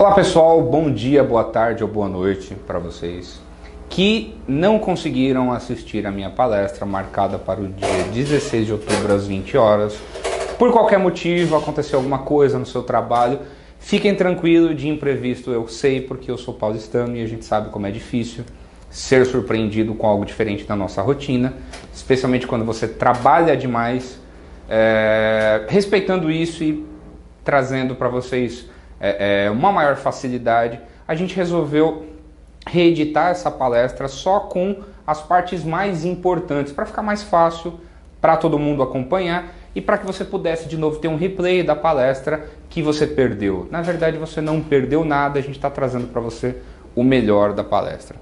Olá pessoal, bom dia, boa tarde ou boa noite para vocês que não conseguiram assistir a minha palestra marcada para o dia 16 de outubro às 20 horas. Por qualquer motivo, aconteceu alguma coisa no seu trabalho, fiquem tranquilos, de imprevisto eu sei, porque eu sou paulistano e a gente sabe como é difícil ser surpreendido com algo diferente da nossa rotina, especialmente quando você trabalha demais, respeitando isso e trazendo para vocês uma maior facilidade. A gente resolveu reeditar essa palestra só com as partes mais importantes, para ficar mais fácil para todo mundo acompanhar e para que você pudesse de novo ter um replay da palestra que você perdeu. Na verdade, você não perdeu nada, a gente está trazendo para você o melhor da palestra.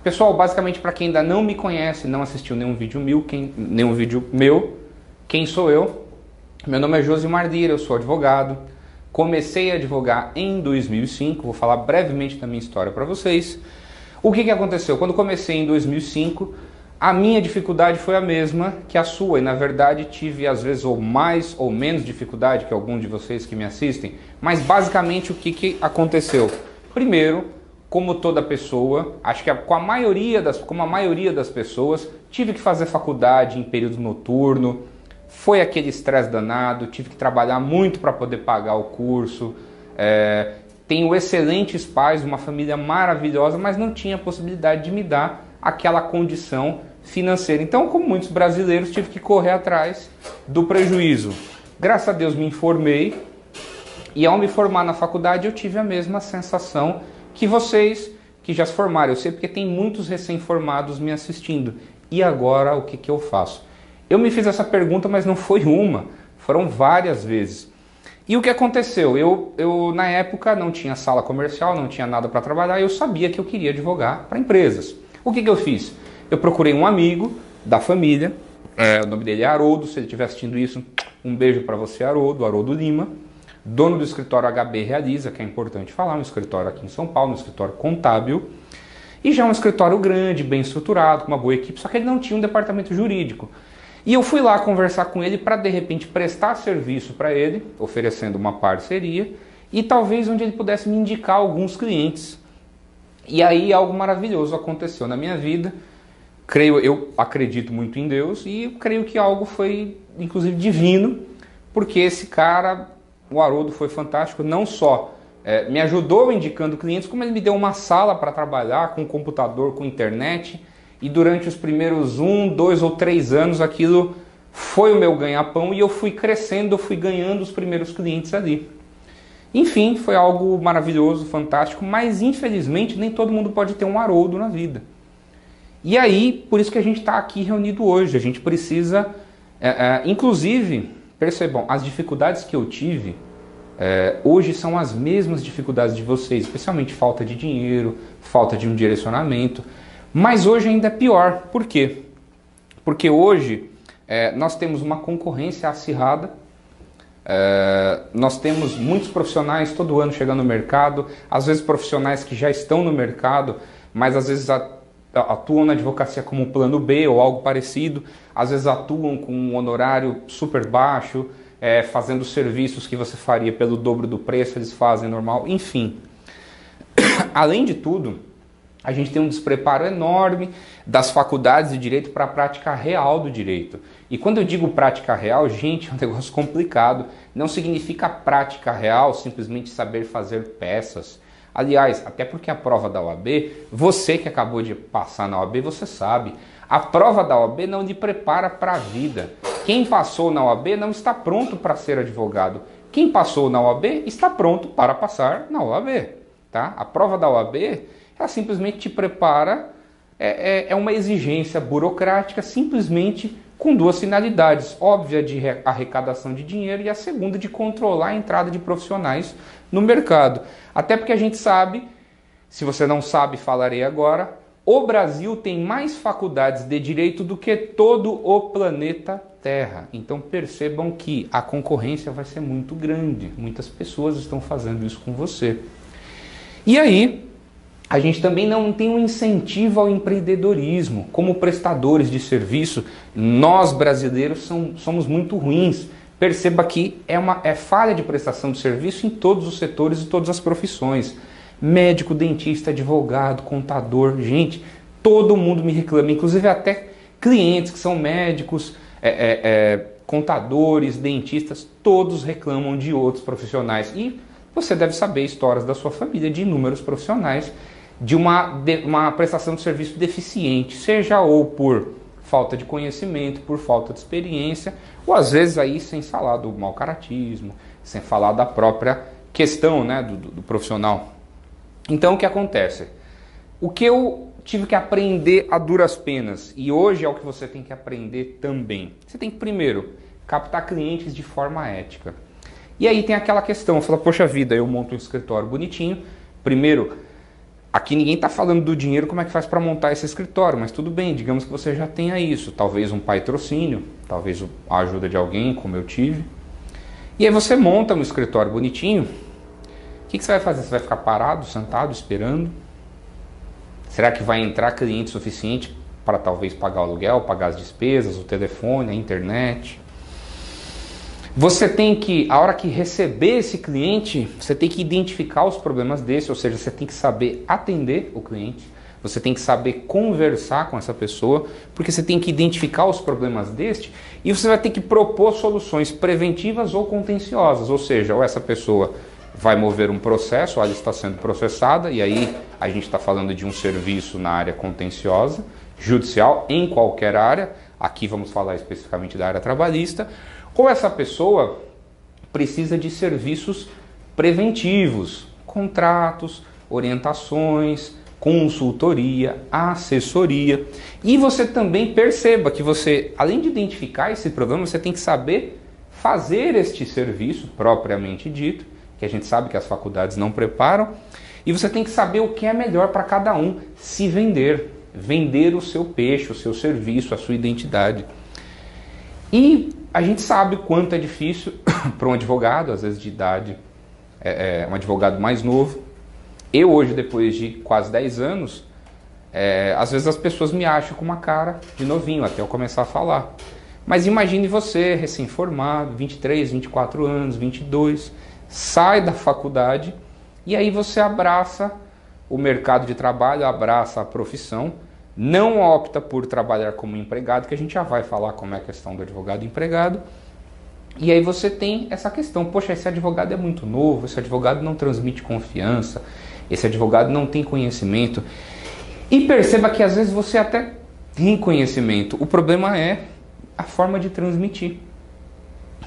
Pessoal, basicamente, para quem ainda não me conhece, não assistiu nenhum vídeo meu, quem sou eu? Meu nome é Josimar Lira, eu sou advogado. Comecei a advogar em 2005, vou falar brevemente da minha história para vocês. O que aconteceu? Quando comecei em 2005, a minha dificuldade foi a mesma que a sua, e na verdade tive às vezes ou mais ou menos dificuldade que algum de vocês que me assistem, mas basicamente o que aconteceu? Primeiro, como toda pessoa, acho que como a maioria das pessoas, tive que fazer faculdade em período noturno. Foi aquele estresse danado, tive que trabalhar muito para poder pagar o curso. Tenho excelentes pais, uma família maravilhosa, mas não tinha possibilidade de me dar aquela condição financeira. Então, como muitos brasileiros, tive que correr atrás do prejuízo. Graças a Deus me informei e ao me formar na faculdade eu tive a mesma sensação que vocês que já se formaram. Eu sei porque tem muitos recém-formados me assistindo. E agora o que eu faço? Eu me fiz essa pergunta, mas não foi uma, foram várias vezes. E o que aconteceu? Eu na época não tinha sala comercial, não tinha nada para trabalhar, eu sabia que eu queria advogar para empresas. O que eu fiz? Eu procurei um amigo da família, o nome dele é Haroldo, se ele estiver assistindo isso, um beijo para você, Haroldo Lima, dono do escritório HB Realiza, que é importante falar, um escritório aqui em São Paulo, um escritório contábil, e já um escritório grande, bem estruturado, com uma boa equipe, só que ele não tinha um departamento jurídico. E eu fui lá conversar com ele para, de repente, prestar serviço para ele, oferecendo uma parceria, e talvez onde ele pudesse me indicar alguns clientes. E aí algo maravilhoso aconteceu na minha vida. Eu acredito muito em Deus e creio que algo foi, inclusive, divino, porque esse cara, o Haroldo, foi fantástico, não só me ajudou indicando clientes, como ele me deu uma sala para trabalhar com computador, com internet. E durante os primeiros 1, 2 ou 3 anos aquilo foi o meu ganha-pão e eu fui crescendo, eu fui ganhando os primeiros clientes ali. Enfim, foi algo maravilhoso, fantástico, mas infelizmente nem todo mundo pode ter um Haroldo na vida. E aí, por isso que a gente está aqui reunido hoje, a gente precisa, inclusive, percebam, as dificuldades que eu tive hoje são as mesmas dificuldades de vocês, especialmente falta de dinheiro, falta de um direcionamento. Mas hoje ainda é pior. Por quê? Porque hoje nós temos uma concorrência acirrada, nós temos muitos profissionais todo ano chegando no mercado, às vezes profissionais que já estão no mercado, mas às vezes atuam na advocacia como um plano B ou algo parecido, às vezes atuam com um honorário super baixo, fazendo serviços que você faria pelo dobro do preço, eles fazem normal, enfim. Além de tudo, a gente tem um despreparo enorme das faculdades de direito para a prática real do direito. E quando eu digo prática real, gente, é um negócio complicado. Não significa prática real simplesmente saber fazer peças. Aliás, até porque a prova da OAB, você que acabou de passar na OAB, você sabe. A prova da OAB não lhe prepara para a vida. Quem passou na OAB não está pronto para ser advogado. Quem passou na OAB está pronto para passar na OAB. Tá? A prova da OAB... ela simplesmente te prepara, é uma exigência burocrática, simplesmente com duas finalidades. Óbvia de arrecadação de dinheiro e a segunda de controlar a entrada de profissionais no mercado. Até porque a gente sabe, se você não sabe, falarei agora, o Brasil tem mais faculdades de direito do que todo o planeta Terra. Então percebam que a concorrência vai ser muito grande. Muitas pessoas estão fazendo isso com você. E aí, a gente também não tem um incentivo ao empreendedorismo. Como prestadores de serviço, nós brasileiros somos muito ruins perceba que é falha de prestação de serviço em todos os setores e todas as profissões. Médico, dentista, advogado, contador, gente, todo mundo me reclama, inclusive até clientes que são médicos, contadores, dentistas, todos reclamam de outros profissionais. E você deve saber histórias da sua família de inúmeros profissionais de uma prestação de serviço deficiente, seja ou por falta de conhecimento, por falta de experiência, ou às vezes aí sem falar do mau caratismo, sem falar da própria questão, né, do profissional. Então o que acontece? O que eu tive que aprender a duras penas, e hoje é o que você tem que aprender também. Você tem que primeiro captar clientes de forma ética. E aí tem aquela questão, fala, poxa vida, eu monto um escritório bonitinho, primeiro, aqui ninguém está falando do dinheiro, como é que faz para montar esse escritório, mas tudo bem, digamos que você já tenha isso, talvez um patrocínio, talvez a ajuda de alguém, como eu tive. E aí você monta um escritório bonitinho, o que você vai fazer? Você vai ficar parado, sentado, esperando? Será que vai entrar cliente suficiente para talvez pagar o aluguel, pagar as despesas, o telefone, a internet? Você tem que, a hora que receber esse cliente, você tem que identificar os problemas desse, ou seja, você tem que saber atender o cliente, você tem que saber conversar com essa pessoa, porque você tem que identificar os problemas deste e você vai ter que propor soluções preventivas ou contenciosas, ou seja, ou essa pessoa vai mover um processo, ou ela está sendo processada, e aí a gente está falando de um serviço na área contenciosa, judicial, em qualquer área, aqui vamos falar especificamente da área trabalhista, ou essa pessoa precisa de serviços preventivos, contratos, orientações, consultoria, assessoria. E você também perceba que você, além de identificar esse problema, você tem que saber fazer este serviço propriamente dito, que a gente sabe que as faculdades não preparam, e você tem que saber o que é melhor para cada um, se vender, vender o seu peixe, o seu serviço, a sua identidade. E a gente sabe o quanto é difícil para um advogado, às vezes de idade, um advogado mais novo. Eu hoje, depois de quase 10 anos, às vezes as pessoas me acham com uma cara de novinho, até eu começar a falar. Mas imagine você, recém-formado, 23, 24 anos, 22, sai da faculdade e aí você abraça o mercado de trabalho, abraça a profissão, não opta por trabalhar como empregado, que a gente já vai falar como é a questão do advogado empregado. E aí você tem essa questão, poxa, esse advogado é muito novo, esse advogado não transmite confiança, esse advogado não tem conhecimento. E perceba que às vezes você até tem conhecimento, o problema é a forma de transmitir.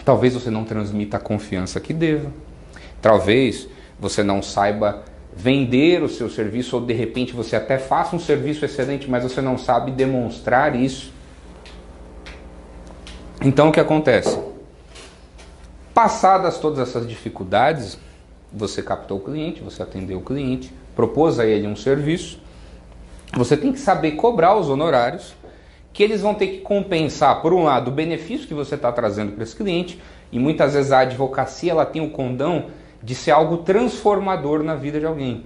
Talvez você não transmita a confiança que deva, talvez você não saiba vender o seu serviço, ou de repente você até faça um serviço excelente, mas você não sabe demonstrar isso. Então o que acontece? Passadas todas essas dificuldades, você captou o cliente, você atendeu o cliente, propôs a ele um serviço, você tem que saber cobrar os honorários, que eles vão ter que compensar, por um lado, o benefício que você está trazendo para esse cliente, e muitas vezes a advocacia ela tem o condão de ser algo transformador na vida de alguém.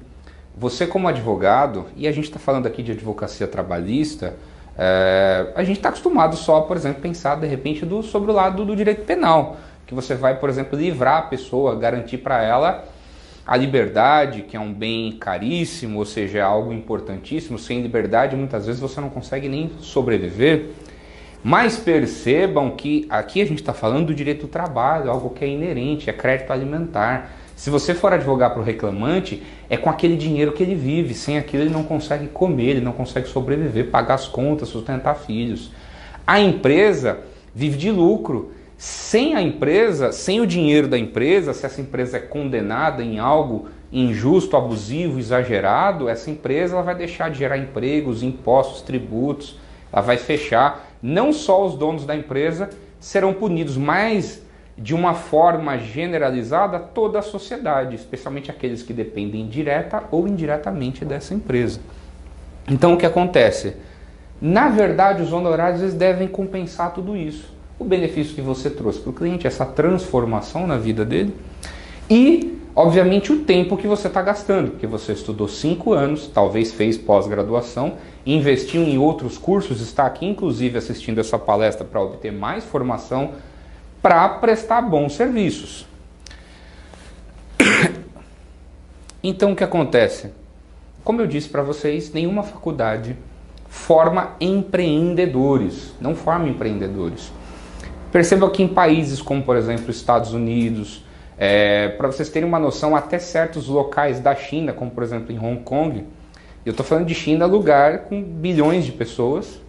Você como advogado, e a gente está falando aqui de advocacia trabalhista, a gente está acostumado só, por exemplo, pensar de repente sobre o lado do direito penal, que você vai, por exemplo, livrar a pessoa, garantir para ela a liberdade, que é um bem caríssimo, ou seja, é algo importantíssimo. Sem liberdade, muitas vezes você não consegue nem sobreviver. Mas percebam que aqui a gente está falando do direito do trabalho, algo que é inerente, é crédito alimentar. Se você for advogar para o reclamante, é com aquele dinheiro que ele vive. Sem aquilo ele não consegue comer, ele não consegue sobreviver, pagar as contas, sustentar filhos. A empresa vive de lucro. Sem a empresa, sem o dinheiro da empresa, se essa empresa é condenada em algo injusto, abusivo, exagerado, essa empresa ela vai deixar de gerar empregos, impostos, tributos, ela vai fechar. Não só os donos da empresa serão punidos, mas de uma forma generalizada toda a sociedade, especialmente aqueles que dependem direta ou indiretamente dessa empresa. Então o que acontece? Na verdade, os honorários eles devem compensar tudo isso. O benefício que você trouxe para o cliente, essa transformação na vida dele e, obviamente, o tempo que você está gastando, porque você estudou 5 anos, talvez fez pós-graduação, investiu em outros cursos, está aqui inclusive assistindo essa palestra para obter mais formação, para prestar bons serviços. Então o que acontece? Como eu disse para vocês, nenhuma faculdade forma empreendedores, não forma empreendedores. Perceba que em países como, por exemplo, Estados Unidos, para vocês terem uma noção, até certos locais da China, como por exemplo em Hong Kong, eu estou falando de China, lugar com bilhões de pessoas.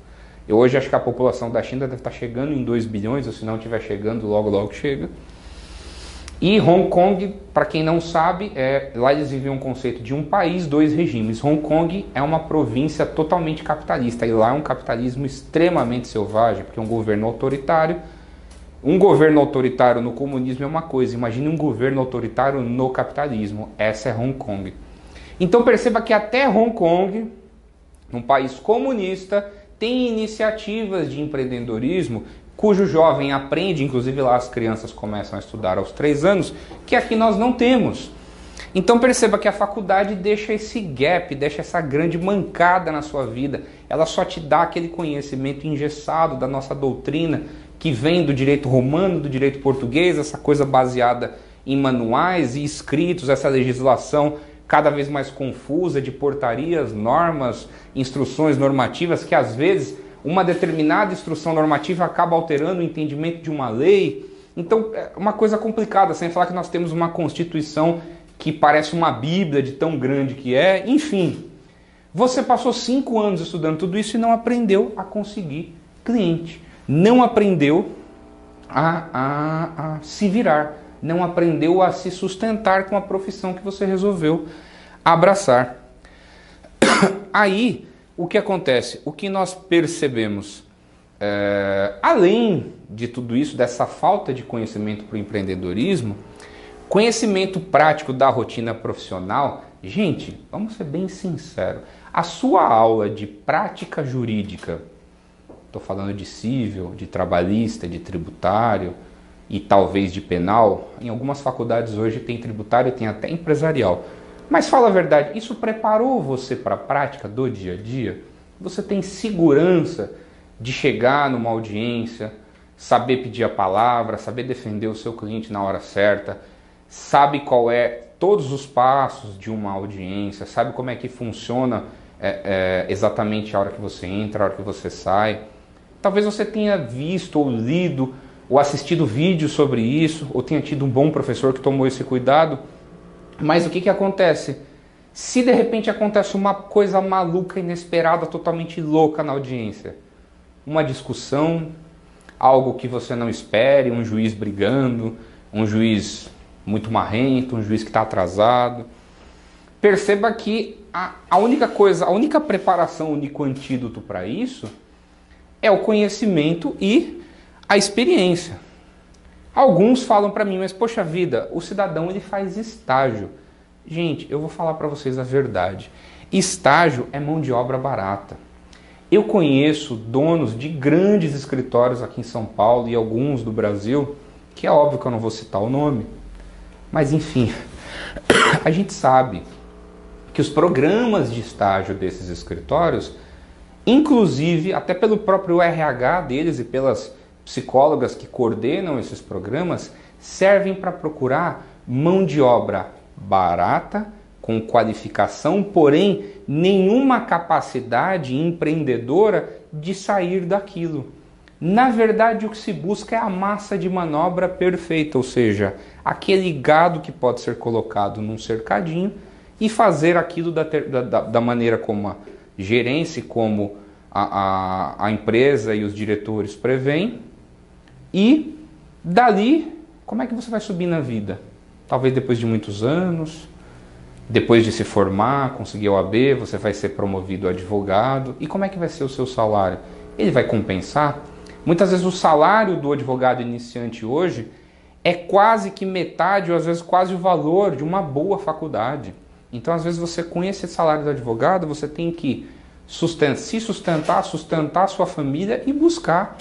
Eu hoje acho que a população da China deve estar chegando em 2 bilhões, ou se não estiver chegando, logo logo chega. E Hong Kong, para quem não sabe, lá eles vivem um conceito de um país, 2 regimes. Hong Kong é uma província totalmente capitalista, e lá é um capitalismo extremamente selvagem, porque é um governo autoritário. Um governo autoritário no comunismo é uma coisa, imagine um governo autoritário no capitalismo. Essa é Hong Kong. Então perceba que até Hong Kong, um país comunista, tem iniciativas de empreendedorismo cujo jovem aprende, inclusive lá as crianças começam a estudar aos 3 anos, que aqui nós não temos. Então perceba que a faculdade deixa esse gap, deixa essa grande mancada na sua vida. Ela só te dá aquele conhecimento engessado da nossa doutrina, que vem do direito romano, do direito português, essa coisa baseada em manuais e escritos, essa legislação cada vez mais confusa de portarias, normas, instruções normativas, que às vezes uma determinada instrução normativa acaba alterando o entendimento de uma lei. Então é uma coisa complicada, sem falar que nós temos uma Constituição que parece uma Bíblia de tão grande que é. Enfim, você passou 5 anos estudando tudo isso e não aprendeu a conseguir cliente. Não aprendeu a se virar. Não aprendeu a se sustentar com a profissão que você resolveu abraçar. Aí, o que acontece? O que nós percebemos? Além de tudo isso, dessa falta de conhecimento para o empreendedorismo, conhecimento prático da rotina profissional, gente, vamos ser bem sinceros, a sua aula de prática jurídica, estou falando de civil, de trabalhista, de tributário e talvez de penal, em algumas faculdades hoje tem tributário, tem até empresarial. Mas fala a verdade, isso preparou você para a prática do dia a dia? Você tem segurança de chegar numa audiência, saber pedir a palavra, saber defender o seu cliente na hora certa, sabe qual é todos os passos de uma audiência, sabe como é que funciona exatamente a hora que você entra, a hora que você sai. Talvez você tenha visto ou lido ou assistido vídeos sobre isso, ou tenha tido um bom professor que tomou esse cuidado. Mas o que acontece? Se de repente acontece uma coisa maluca, inesperada, totalmente louca na audiência, uma discussão, algo que você não espere, um juiz brigando, um juiz muito marrento, um juiz que está atrasado, perceba que a única coisa, a única preparação, o único antídoto para isso é o conhecimento e a experiência. Alguns falam para mim, mas poxa vida, o cidadão ele faz estágio. Gente, eu vou falar para vocês a verdade. Estágio é mão de obra barata. Eu conheço donos de grandes escritórios aqui em São Paulo e alguns do Brasil, que é óbvio que eu não vou citar o nome, mas enfim, a gente sabe que os programas de estágio desses escritórios, inclusive até pelo próprio RH deles e pelas psicólogas que coordenam esses programas, servem para procurar mão de obra barata, com qualificação, porém nenhuma capacidade empreendedora de sair daquilo. Na verdade, o que se busca é a massa de manobra perfeita, ou seja, aquele gado que pode ser colocado num cercadinho e fazer aquilo da maneira como a gerência, como a empresa e os diretores prevêem. E dali, como é que você vai subir na vida? Talvez depois de muitos anos, depois de se formar, conseguir a OAB, você vai ser promovido a advogado. E como é que vai ser o seu salário? Ele vai compensar? Muitas vezes o salário do advogado iniciante hoje é quase que metade, ou às vezes quase o valor de uma boa faculdade. Então, às vezes, você com esse salário do advogado, você tem que se sustentar, sustentar a sua família e buscar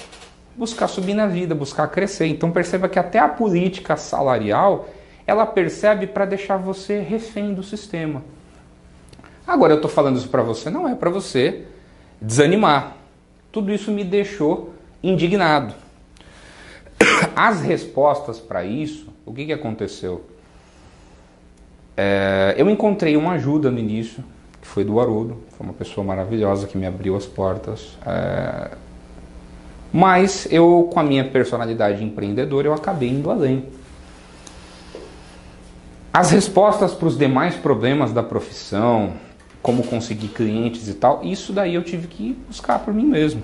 subir na vida, buscar crescer. Então, perceba que até a política salarial, ela percebe para deixar você refém do sistema. Agora, eu estou falando isso para você, não é para você desanimar. Tudo isso me deixou indignado. As respostas para isso, o que aconteceu? Eu encontrei uma ajuda no início, que foi do Haroldo, foi uma pessoa maravilhosa que me abriu as portas. Mas eu, com a minha personalidade empreendedora, eu acabei indo além. As respostas para os demais problemas da profissão, como conseguir clientes e tal, isso daí eu tive que buscar por mim mesmo.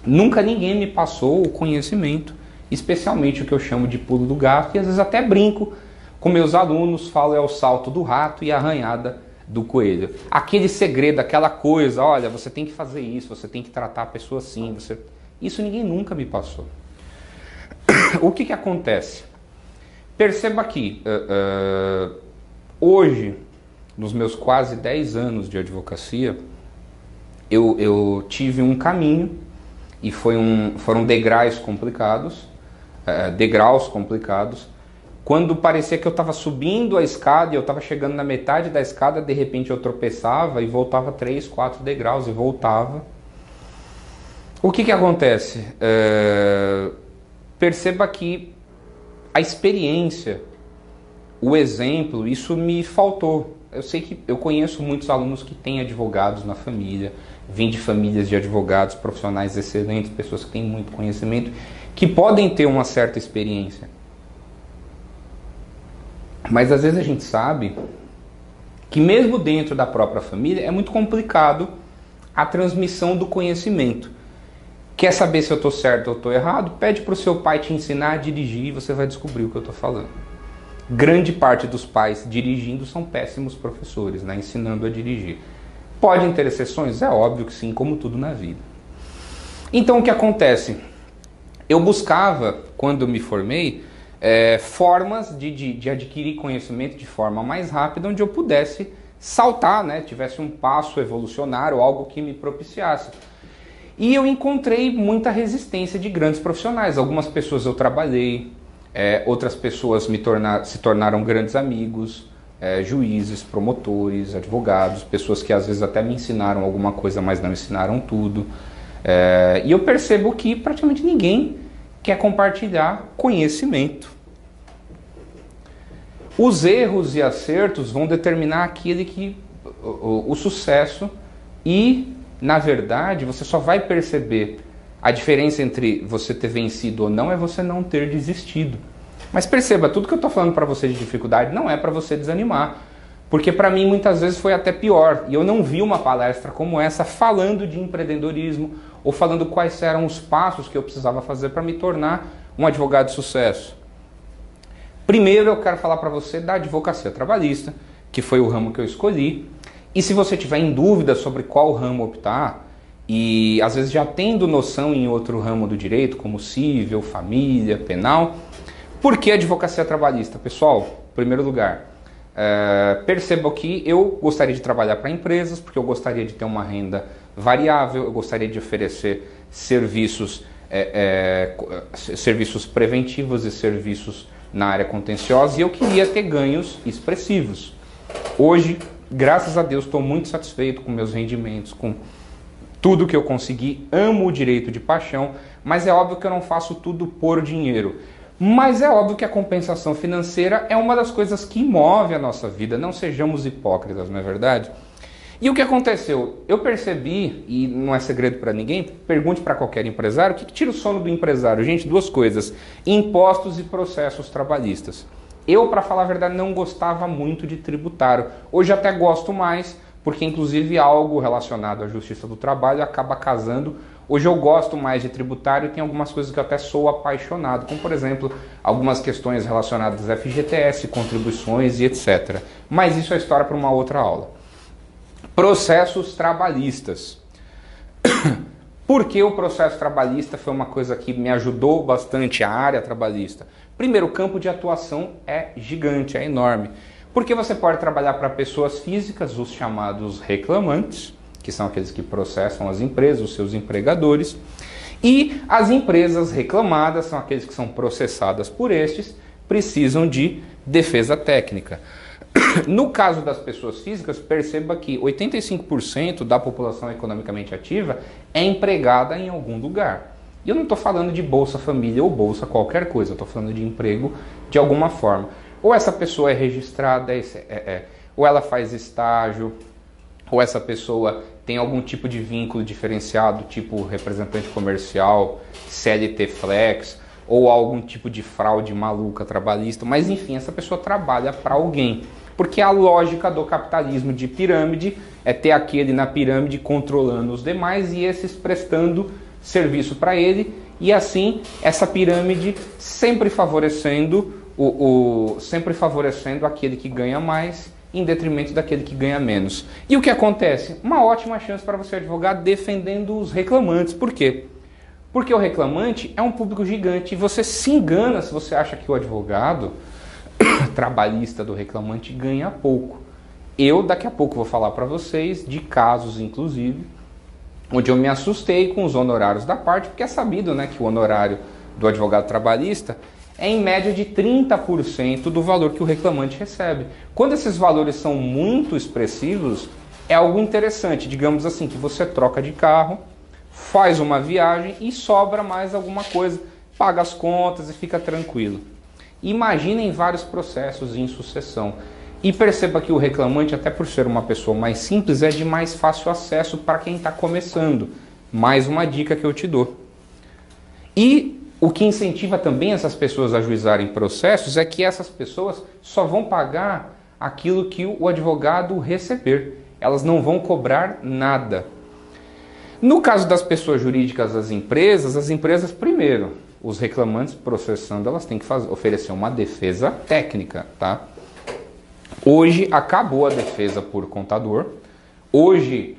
Nunca ninguém me passou o conhecimento, especialmente o que eu chamo de pulo do gato, e às vezes até brinco com meus alunos, falo é o salto do rato e a arranhada do coelho. Aquele segredo, aquela coisa, olha, você tem que fazer isso, você tem que tratar a pessoa assim, isso ninguém nunca me passou. O que acontece? Perceba que hoje, nos meus quase 10 anos de advocacia, eu tive um caminho e foram degraus complicados, quando parecia que eu estava subindo a escada e eu estava chegando na metade da escada, de repente eu tropeçava e voltava 3, 4 degraus e voltava. O que acontece? Perceba que a experiência, o exemplo, isso me faltou. Eu sei que eu conheço muitos alunos que têm advogados na família, vêm de famílias de advogados, profissionais excelentes, pessoas que têm muito conhecimento, que podem ter uma certa experiência. Mas às vezes a gente sabe que mesmo dentro da própria família é muito complicado a transmissão do conhecimento. Quer saber se eu estou certo ou estou errado? Pede para o seu pai te ensinar a dirigir e você vai descobrir o que eu estou falando. Grande parte dos pais dirigindo são péssimos professores, né? Ensinando a dirigir. Podem ter exceções? É óbvio que sim, como tudo na vida. Então o que acontece? Eu buscava, quando eu me formei, formas de adquirir conhecimento de forma mais rápida, onde eu pudesse saltar, né? Tivesse um passo evolucionário, algo que me propiciasse. E eu encontrei muita resistência de grandes profissionais. Algumas pessoas eu trabalhei, outras pessoas se tornaram grandes amigos, juízes, promotores, advogados, pessoas que às vezes até me ensinaram alguma coisa, mas não ensinaram tudo. E eu percebo que praticamente ninguém quer compartilhar conhecimento. Os erros e acertos vão determinar o sucesso e, na verdade, você só vai perceber a diferença entre você ter vencido ou não é você não ter desistido. Mas perceba, tudo que eu estou falando para você de dificuldade não é para você desanimar. Porque para mim muitas vezes foi até pior. E eu não vi uma palestra como essa falando de empreendedorismo ou falando quais eram os passos que eu precisava fazer para me tornar um advogado de sucesso. Primeiro eu quero falar para você da advocacia trabalhista, que foi o ramo que eu escolhi. E se você tiver em dúvida sobre qual ramo optar, e às vezes já tendo noção em outro ramo do direito, como civil, família, penal, por que advocacia trabalhista? Pessoal, em primeiro lugar, perceba que eu gostaria de trabalhar para empresas, porque eu gostaria de ter uma renda variável, eu gostaria de oferecer serviços preventivos e serviços na área contenciosa, e eu queria ter ganhos expressivos. Hoje, graças a Deus, estou muito satisfeito com meus rendimentos, com tudo que eu consegui, amo o direito de paixão, mas é óbvio que eu não faço tudo por dinheiro. Mas é óbvio que a compensação financeira é uma das coisas que move a nossa vida, não sejamos hipócritas, não é verdade? E o que aconteceu? Eu percebi, e não é segredo para ninguém, pergunte para qualquer empresário, o que tira o sono do empresário? Gente, duas coisas, impostos e processos trabalhistas. Eu, para falar a verdade, não gostava muito de tributário. Hoje até gosto mais, porque inclusive algo relacionado à justiça do trabalho acaba casando. Hoje eu gosto mais de tributário e tem algumas coisas que eu até sou apaixonado, como por exemplo, algumas questões relacionadas a FGTS, contribuições e etc. Mas isso é história para uma outra aula. Processos trabalhistas. Por que o processo trabalhista foi uma coisa que me ajudou bastante, a área trabalhista? Primeiro, o campo de atuação é gigante, é enorme. Porque você pode trabalhar para pessoas físicas, os chamados reclamantes, que são aqueles que processam as empresas, os seus empregadores, e as empresas reclamadas, são aqueles que são processadas por estes, precisam de defesa técnica. No caso das pessoas físicas, perceba que 85% da população economicamente ativa é empregada em algum lugar. E eu não estou falando de Bolsa Família ou Bolsa qualquer coisa, eu estou falando de emprego de alguma forma. Ou essa pessoa é registrada, ou ela faz estágio, ou essa pessoa tem algum tipo de vínculo diferenciado, tipo representante comercial, CLT Flex, ou algum tipo de fraude maluca trabalhista. Mas enfim, essa pessoa trabalha para alguém. Porque a lógica do capitalismo de pirâmide é ter aquele na pirâmide controlando os demais e esses prestando serviço para ele, e assim essa pirâmide sempre favorecendo sempre favorecendo aquele que ganha mais em detrimento daquele que ganha menos. E o que acontece? Uma ótima chance para você advogar defendendo os reclamantes. Por quê? Porque o reclamante é um público gigante e você se engana se você acha que o advogado trabalhista do reclamante ganha pouco. Eu daqui a pouco vou falar para vocês de casos, inclusive, onde eu me assustei com os honorários da parte, porque é sabido, né, que o honorário do advogado trabalhista é em média de 30% do valor que o reclamante recebe. Quando esses valores são muito expressivos, é algo interessante, digamos assim, que você troca de carro, faz uma viagem e sobra mais alguma coisa, paga as contas e fica tranquilo. Imaginem vários processos em sucessão. E perceba que o reclamante, até por ser uma pessoa mais simples, é de mais fácil acesso para quem está começando. Mais uma dica que eu te dou. E o que incentiva também essas pessoas a ajuizarem processos é que essas pessoas só vão pagar aquilo que o advogado receber. Elas não vão cobrar nada. No caso das pessoas jurídicas, as empresas primeiro, os reclamantes processando, elas têm que oferecer uma defesa técnica, tá? Hoje acabou a defesa por contador. Hoje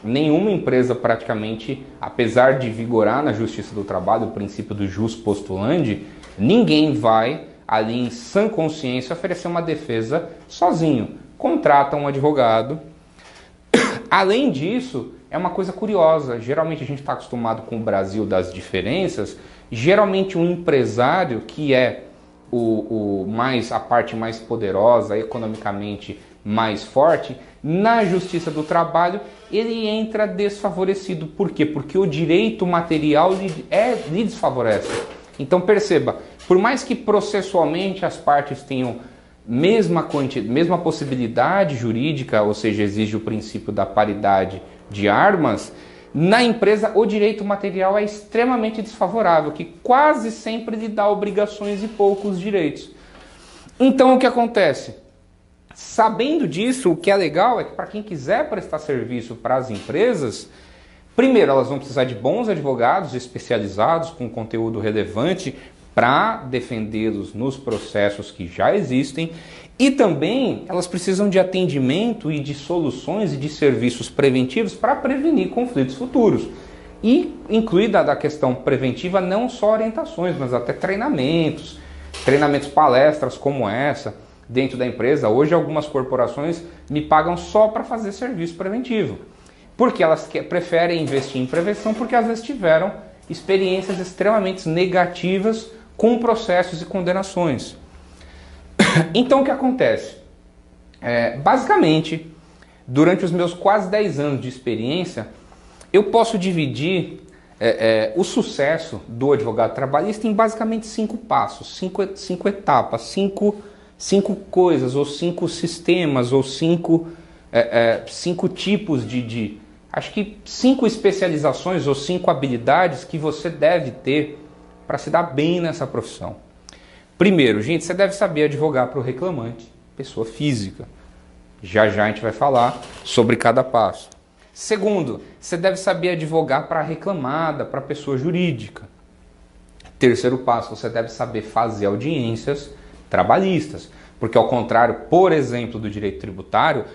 nenhuma empresa praticamente, apesar de vigorar na Justiça do Trabalho o princípio do jus postulandi, ninguém vai ali em sã consciência oferecer uma defesa sozinho. Contrata um advogado. Além disso, é uma coisa curiosa, geralmente a gente está acostumado com o Brasil das diferenças, geralmente um empresário que é a parte mais poderosa, economicamente mais forte, na Justiça do Trabalho, ele entra desfavorecido. Por quê? Porque o direito material lhe desfavorece. Então perceba, por mais que processualmente as partes tenham mesma possibilidade jurídica, ou seja, exige o princípio da paridade de armas, na empresa o direito material é extremamente desfavorável, que quase sempre lhe dá obrigações e poucos direitos. Então o que acontece? Sabendo disso, o que é legal é que para quem quiser prestar serviço para as empresas, primeiro elas vão precisar de bons advogados especializados com conteúdo relevante para defendê-los nos processos que já existem, e também elas precisam de atendimento e de soluções e de serviços preventivos para prevenir conflitos futuros. E incluída da questão preventiva não só orientações, mas até treinamentos, palestras como essa dentro da empresa. Hoje algumas corporações me pagam só para fazer serviço preventivo, porque elas preferem investir em prevenção, porque às vezes tiveram experiências extremamente negativas com processos e condenações. Então o que acontece? Basicamente, durante os meus quase 10 anos de experiência, eu posso dividir o sucesso do advogado trabalhista em basicamente 5 passos, 5 etapas, 5 coisas, ou 5 sistemas, ou 5 tipos acho que 5 especializações ou 5 habilidades que você deve ter para se dar bem nessa profissão. Primeiro, gente, você deve saber advogar para o reclamante, pessoa física. Já já a gente vai falar sobre cada passo. Segundo, você deve saber advogar para a reclamada, para a pessoa jurídica. Terceiro passo, você deve saber fazer audiências trabalhistas. Porque ao contrário, por exemplo, do direito tributário,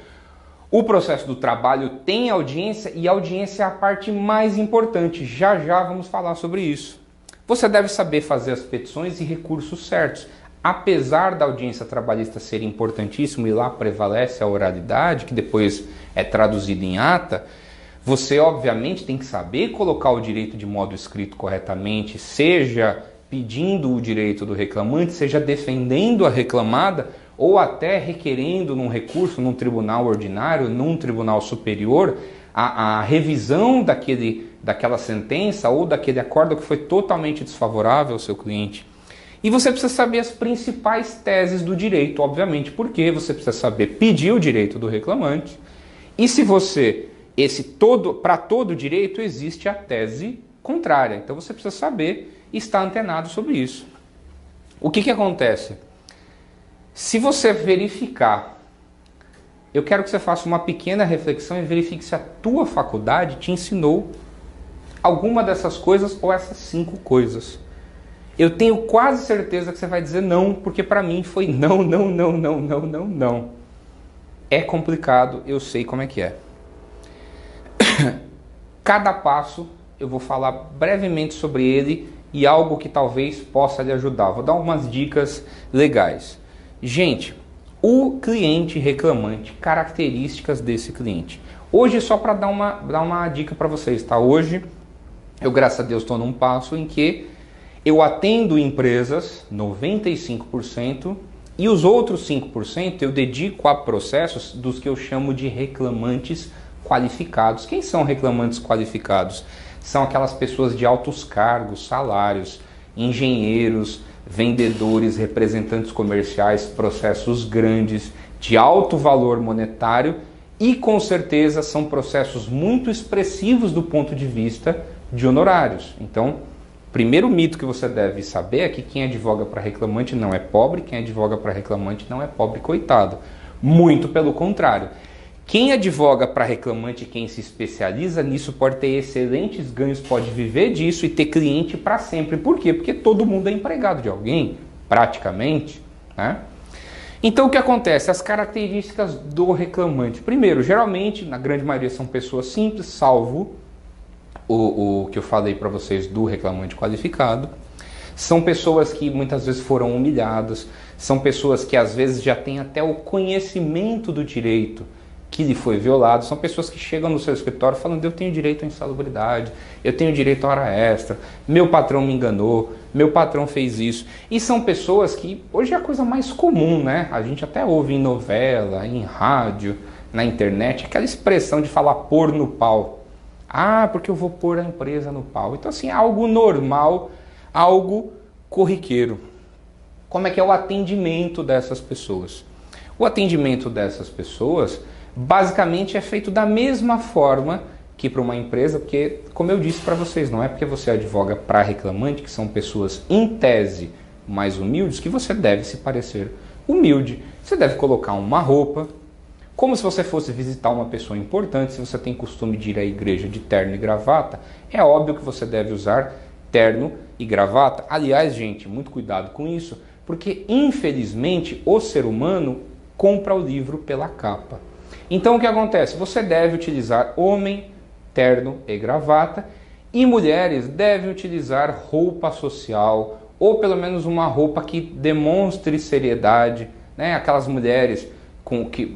o processo do trabalho tem audiência e a audiência é a parte mais importante. Já já vamos falar sobre isso. Você deve saber fazer as petições e recursos certos. Apesar da audiência trabalhista ser importantíssimo e lá prevalece a oralidade, que depois é traduzida em ata, você obviamente tem que saber colocar o direito de modo escrito corretamente, seja pedindo o direito do reclamante, seja defendendo a reclamada, ou até requerendo num recurso, num tribunal ordinário, num tribunal superior, a revisão daquela sentença ou daquele acordo que foi totalmente desfavorável ao seu cliente. E você precisa saber as principais teses do direito, obviamente, porque você precisa saber pedir o direito do reclamante. E se você, para todo direito existe a tese contrária. Então você precisa saber e estar antenado sobre isso. O que acontece? Se você verificar, eu quero que você faça uma pequena reflexão e verifique se a tua faculdade te ensinou alguma dessas coisas ou essas 5 coisas. Eu tenho quase certeza que você vai dizer não, porque para mim foi não, não, não, não, não, não, não. É complicado, eu sei como é que é. Cada passo eu vou falar brevemente sobre ele e algo que talvez possa lhe ajudar. Vou dar umas dicas legais. Gente, o cliente reclamante, características desse cliente. Hoje, só para dar uma dica para vocês, tá? Hoje, eu, graças a Deus, estou num passo em que eu atendo empresas, 95%, e os outros 5% eu dedico a processos dos que eu chamo de reclamantes qualificados. Quem são reclamantes qualificados? São aquelas pessoas de altos cargos, salários, engenheiros, vendedores, representantes comerciais, processos grandes, de alto valor monetário e com certeza são processos muito expressivos do ponto de vista de honorários. Então, primeiro mito que você deve saber é que quem advoga para reclamante não é pobre, quem advoga para reclamante não é pobre coitado. Muito pelo contrário. Quem advoga para reclamante, quem se especializa nisso, pode ter excelentes ganhos, pode viver disso e ter cliente para sempre. Por quê? Porque todo mundo é empregado de alguém, praticamente, né? Então o que acontece? As características do reclamante. Primeiro, geralmente, na grande maioria são pessoas simples, salvo o que eu falei para vocês do reclamante qualificado. São pessoas que muitas vezes foram humilhadas, são pessoas que às vezes já têm até o conhecimento do direito que lhe foi violado, são pessoas que chegam no seu escritório falando: eu tenho direito à insalubridade, eu tenho direito à hora extra, meu patrão me enganou, meu patrão fez isso. E são pessoas que hoje é a coisa mais comum, né? A gente até ouve em novela, em rádio, na internet, aquela expressão de falar pôr no pau. Ah, porque eu vou pôr a empresa no pau. Então assim, é algo normal, algo corriqueiro. Como é que é o atendimento dessas pessoas? O atendimento dessas pessoas basicamente é feito da mesma forma que para uma empresa, porque, como eu disse para vocês, não é porque você advoga para reclamante, que são pessoas em tese mais humildes, que você deve se parecer humilde. Você deve colocar uma roupa, como se você fosse visitar uma pessoa importante. Se você tem costume de ir à igreja de terno e gravata, é óbvio que você deve usar terno e gravata. Aliás, gente, muito cuidado com isso, porque infelizmente o ser humano compra o livro pela capa. Então o que acontece? Você deve utilizar homem, terno e gravata, e mulheres devem utilizar roupa social, ou pelo menos uma roupa que demonstre seriedade, né? Aquelas mulheres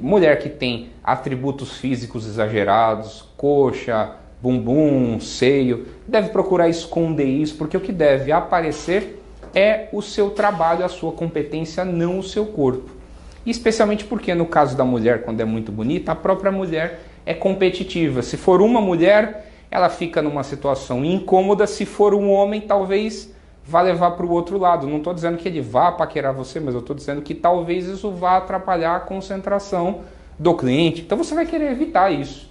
mulher que tem atributos físicos exagerados, coxa, bumbum, seio, deve procurar esconder isso, porque o que deve aparecer é o seu trabalho, a sua competência, não o seu corpo. Especialmente porque no caso da mulher, quando é muito bonita, a própria mulher é competitiva. Se for uma mulher, ela fica numa situação incômoda. Se for um homem, talvez vá levar para o outro lado. Não estou dizendo que ele vá paquerar você, mas eu estou dizendo que talvez isso vá atrapalhar a concentração do cliente. Então você vai querer evitar isso,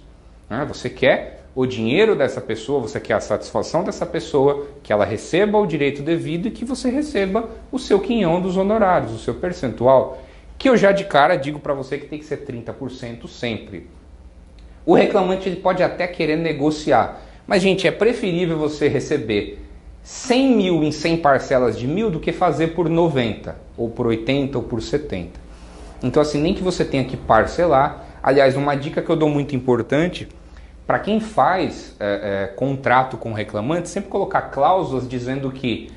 né? Você quer o dinheiro dessa pessoa, você quer a satisfação dessa pessoa, que ela receba o direito devido e que você receba o seu quinhão dos honorários, o seu percentual, que eu já de cara digo para você que tem que ser 30% sempre. O reclamante ele pode até querer negociar, mas gente, é preferível você receber 100 mil em 100 parcelas de 1.000 do que fazer por 90, ou por 80, ou por 70. Então assim, nem que você tenha que parcelar. Aliás, uma dica que eu dou muito importante, para quem faz contrato com reclamante, sempre colocar cláusulas dizendo que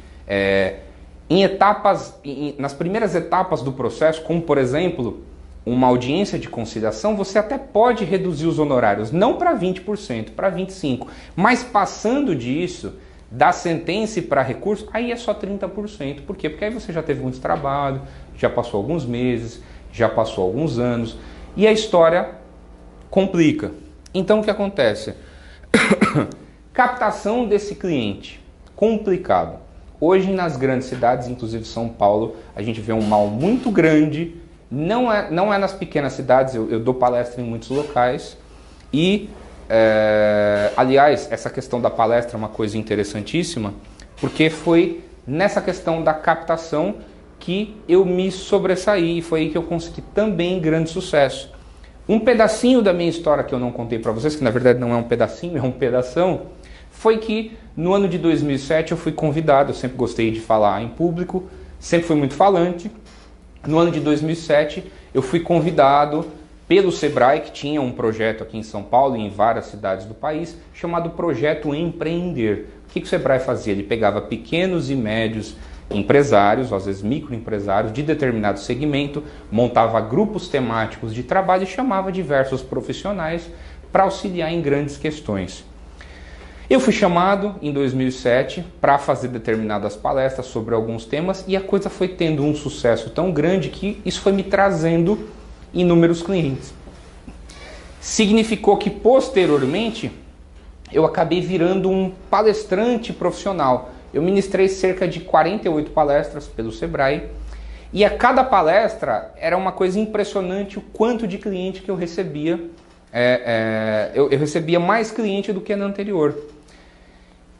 nas primeiras etapas do processo, como por exemplo, uma audiência de conciliação, você até pode reduzir os honorários, não para 20%, para 25%, mas passando disso, da sentença para recurso, aí é só 30%. Por quê? Porque aí você já teve muito trabalho, já passou alguns meses, já passou alguns anos e a história complica. Então o que acontece? Captação desse cliente, complicado. Hoje nas grandes cidades, inclusive São Paulo, a gente vê um mal muito grande. Não é nas pequenas cidades, eu dou palestra em muitos locais. E, aliás, essa questão da palestra é uma coisa interessantíssima, porque foi nessa questão da captação que eu me sobressaí e foi aí que eu consegui também grande sucesso. Um pedacinho da minha história que eu não contei para vocês, que na verdade não é um pedacinho, é um pedação, foi que no ano de 2007 eu fui convidado, eu sempre gostei de falar em público, sempre fui muito falante. No ano de 2007 eu fui convidado pelo Sebrae, que tinha um projeto aqui em São Paulo e em várias cidades do país, chamado Projeto Empreender. O que o Sebrae fazia? Ele pegava pequenos e médios empresários, às vezes microempresários, de determinado segmento, montava grupos temáticos de trabalho e chamava diversos profissionais para auxiliar em grandes questões. Eu fui chamado em 2007 para fazer determinadas palestras sobre alguns temas e a coisa foi tendo um sucesso tão grande que isso foi me trazendo inúmeros clientes. Significou que posteriormente eu acabei virando um palestrante profissional. Eu ministrei cerca de 48 palestras pelo Sebrae e a cada palestra era uma coisa impressionante o quanto de cliente que eu recebia. Eu recebia mais cliente do que na anterior.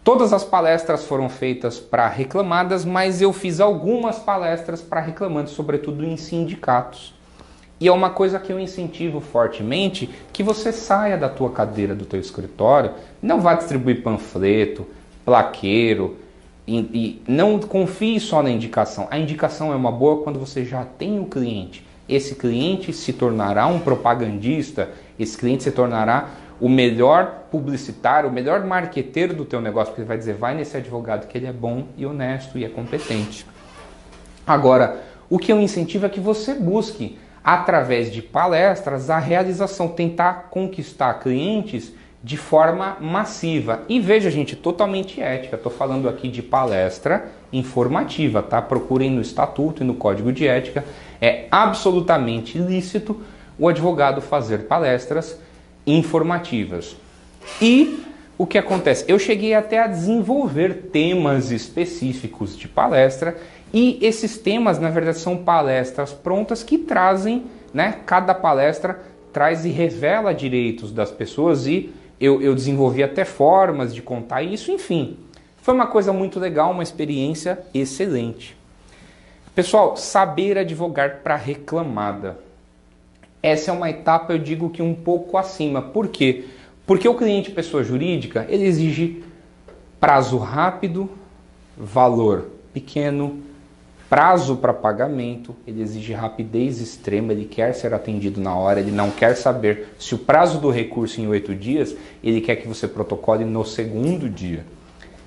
Todas as palestras foram feitas para reclamadas, mas eu fiz algumas palestras para reclamantes, sobretudo em sindicatos. E é uma coisa que eu incentivo fortemente, que você saia da tua cadeira do teu escritório, não vá distribuir panfleto, plaqueiro, e não confie só na indicação. A indicação é uma boa quando você já tem o cliente. Esse cliente se tornará um propagandista, esse cliente se tornará o melhor publicitário, o melhor marqueteiro do teu negócio, porque ele vai dizer, vai nesse advogado que ele é bom e honesto e é competente. Agora, o que eu incentivo é que você busque, através de palestras, a realização, tentar conquistar clientes de forma massiva. E veja, gente, totalmente ética. Estou falando aqui de palestra informativa, tá? Procurem no Estatuto e no Código de Ética. É absolutamente lícito o advogado fazer palestras informativas. E o que acontece? Eu cheguei até a desenvolver temas específicos de palestra e esses temas, na verdade, são palestras prontas que trazem, né? Cada palestra traz e revela direitos das pessoas e eu desenvolvi até formas de contar isso, enfim. Foi uma coisa muito legal, uma experiência excelente. Pessoal, saber advogar para reclamada. Essa é uma etapa, eu digo que um pouco acima. Por quê? Porque o cliente pessoa jurídica, ele exige prazo rápido, valor pequeno, prazo para pagamento, ele exige rapidez extrema, ele quer ser atendido na hora, ele não quer saber se o prazo do recurso em 8 dias, ele quer que você protocole no segundo dia.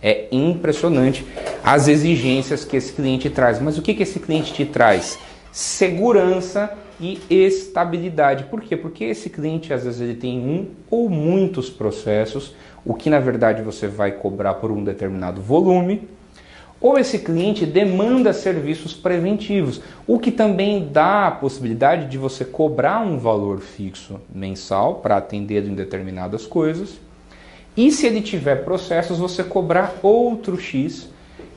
É impressionante as exigências que esse cliente traz. Mas o que esse cliente te traz? Segurança e estabilidade. Por quê? Porque esse cliente, às vezes, ele tem um ou muitos processos, o que, na verdade, você vai cobrar por um determinado volume, ou esse cliente demanda serviços preventivos, o que também dá a possibilidade de você cobrar um valor fixo mensal para atender em determinadas coisas, e se ele tiver processos, você cobrar outro X.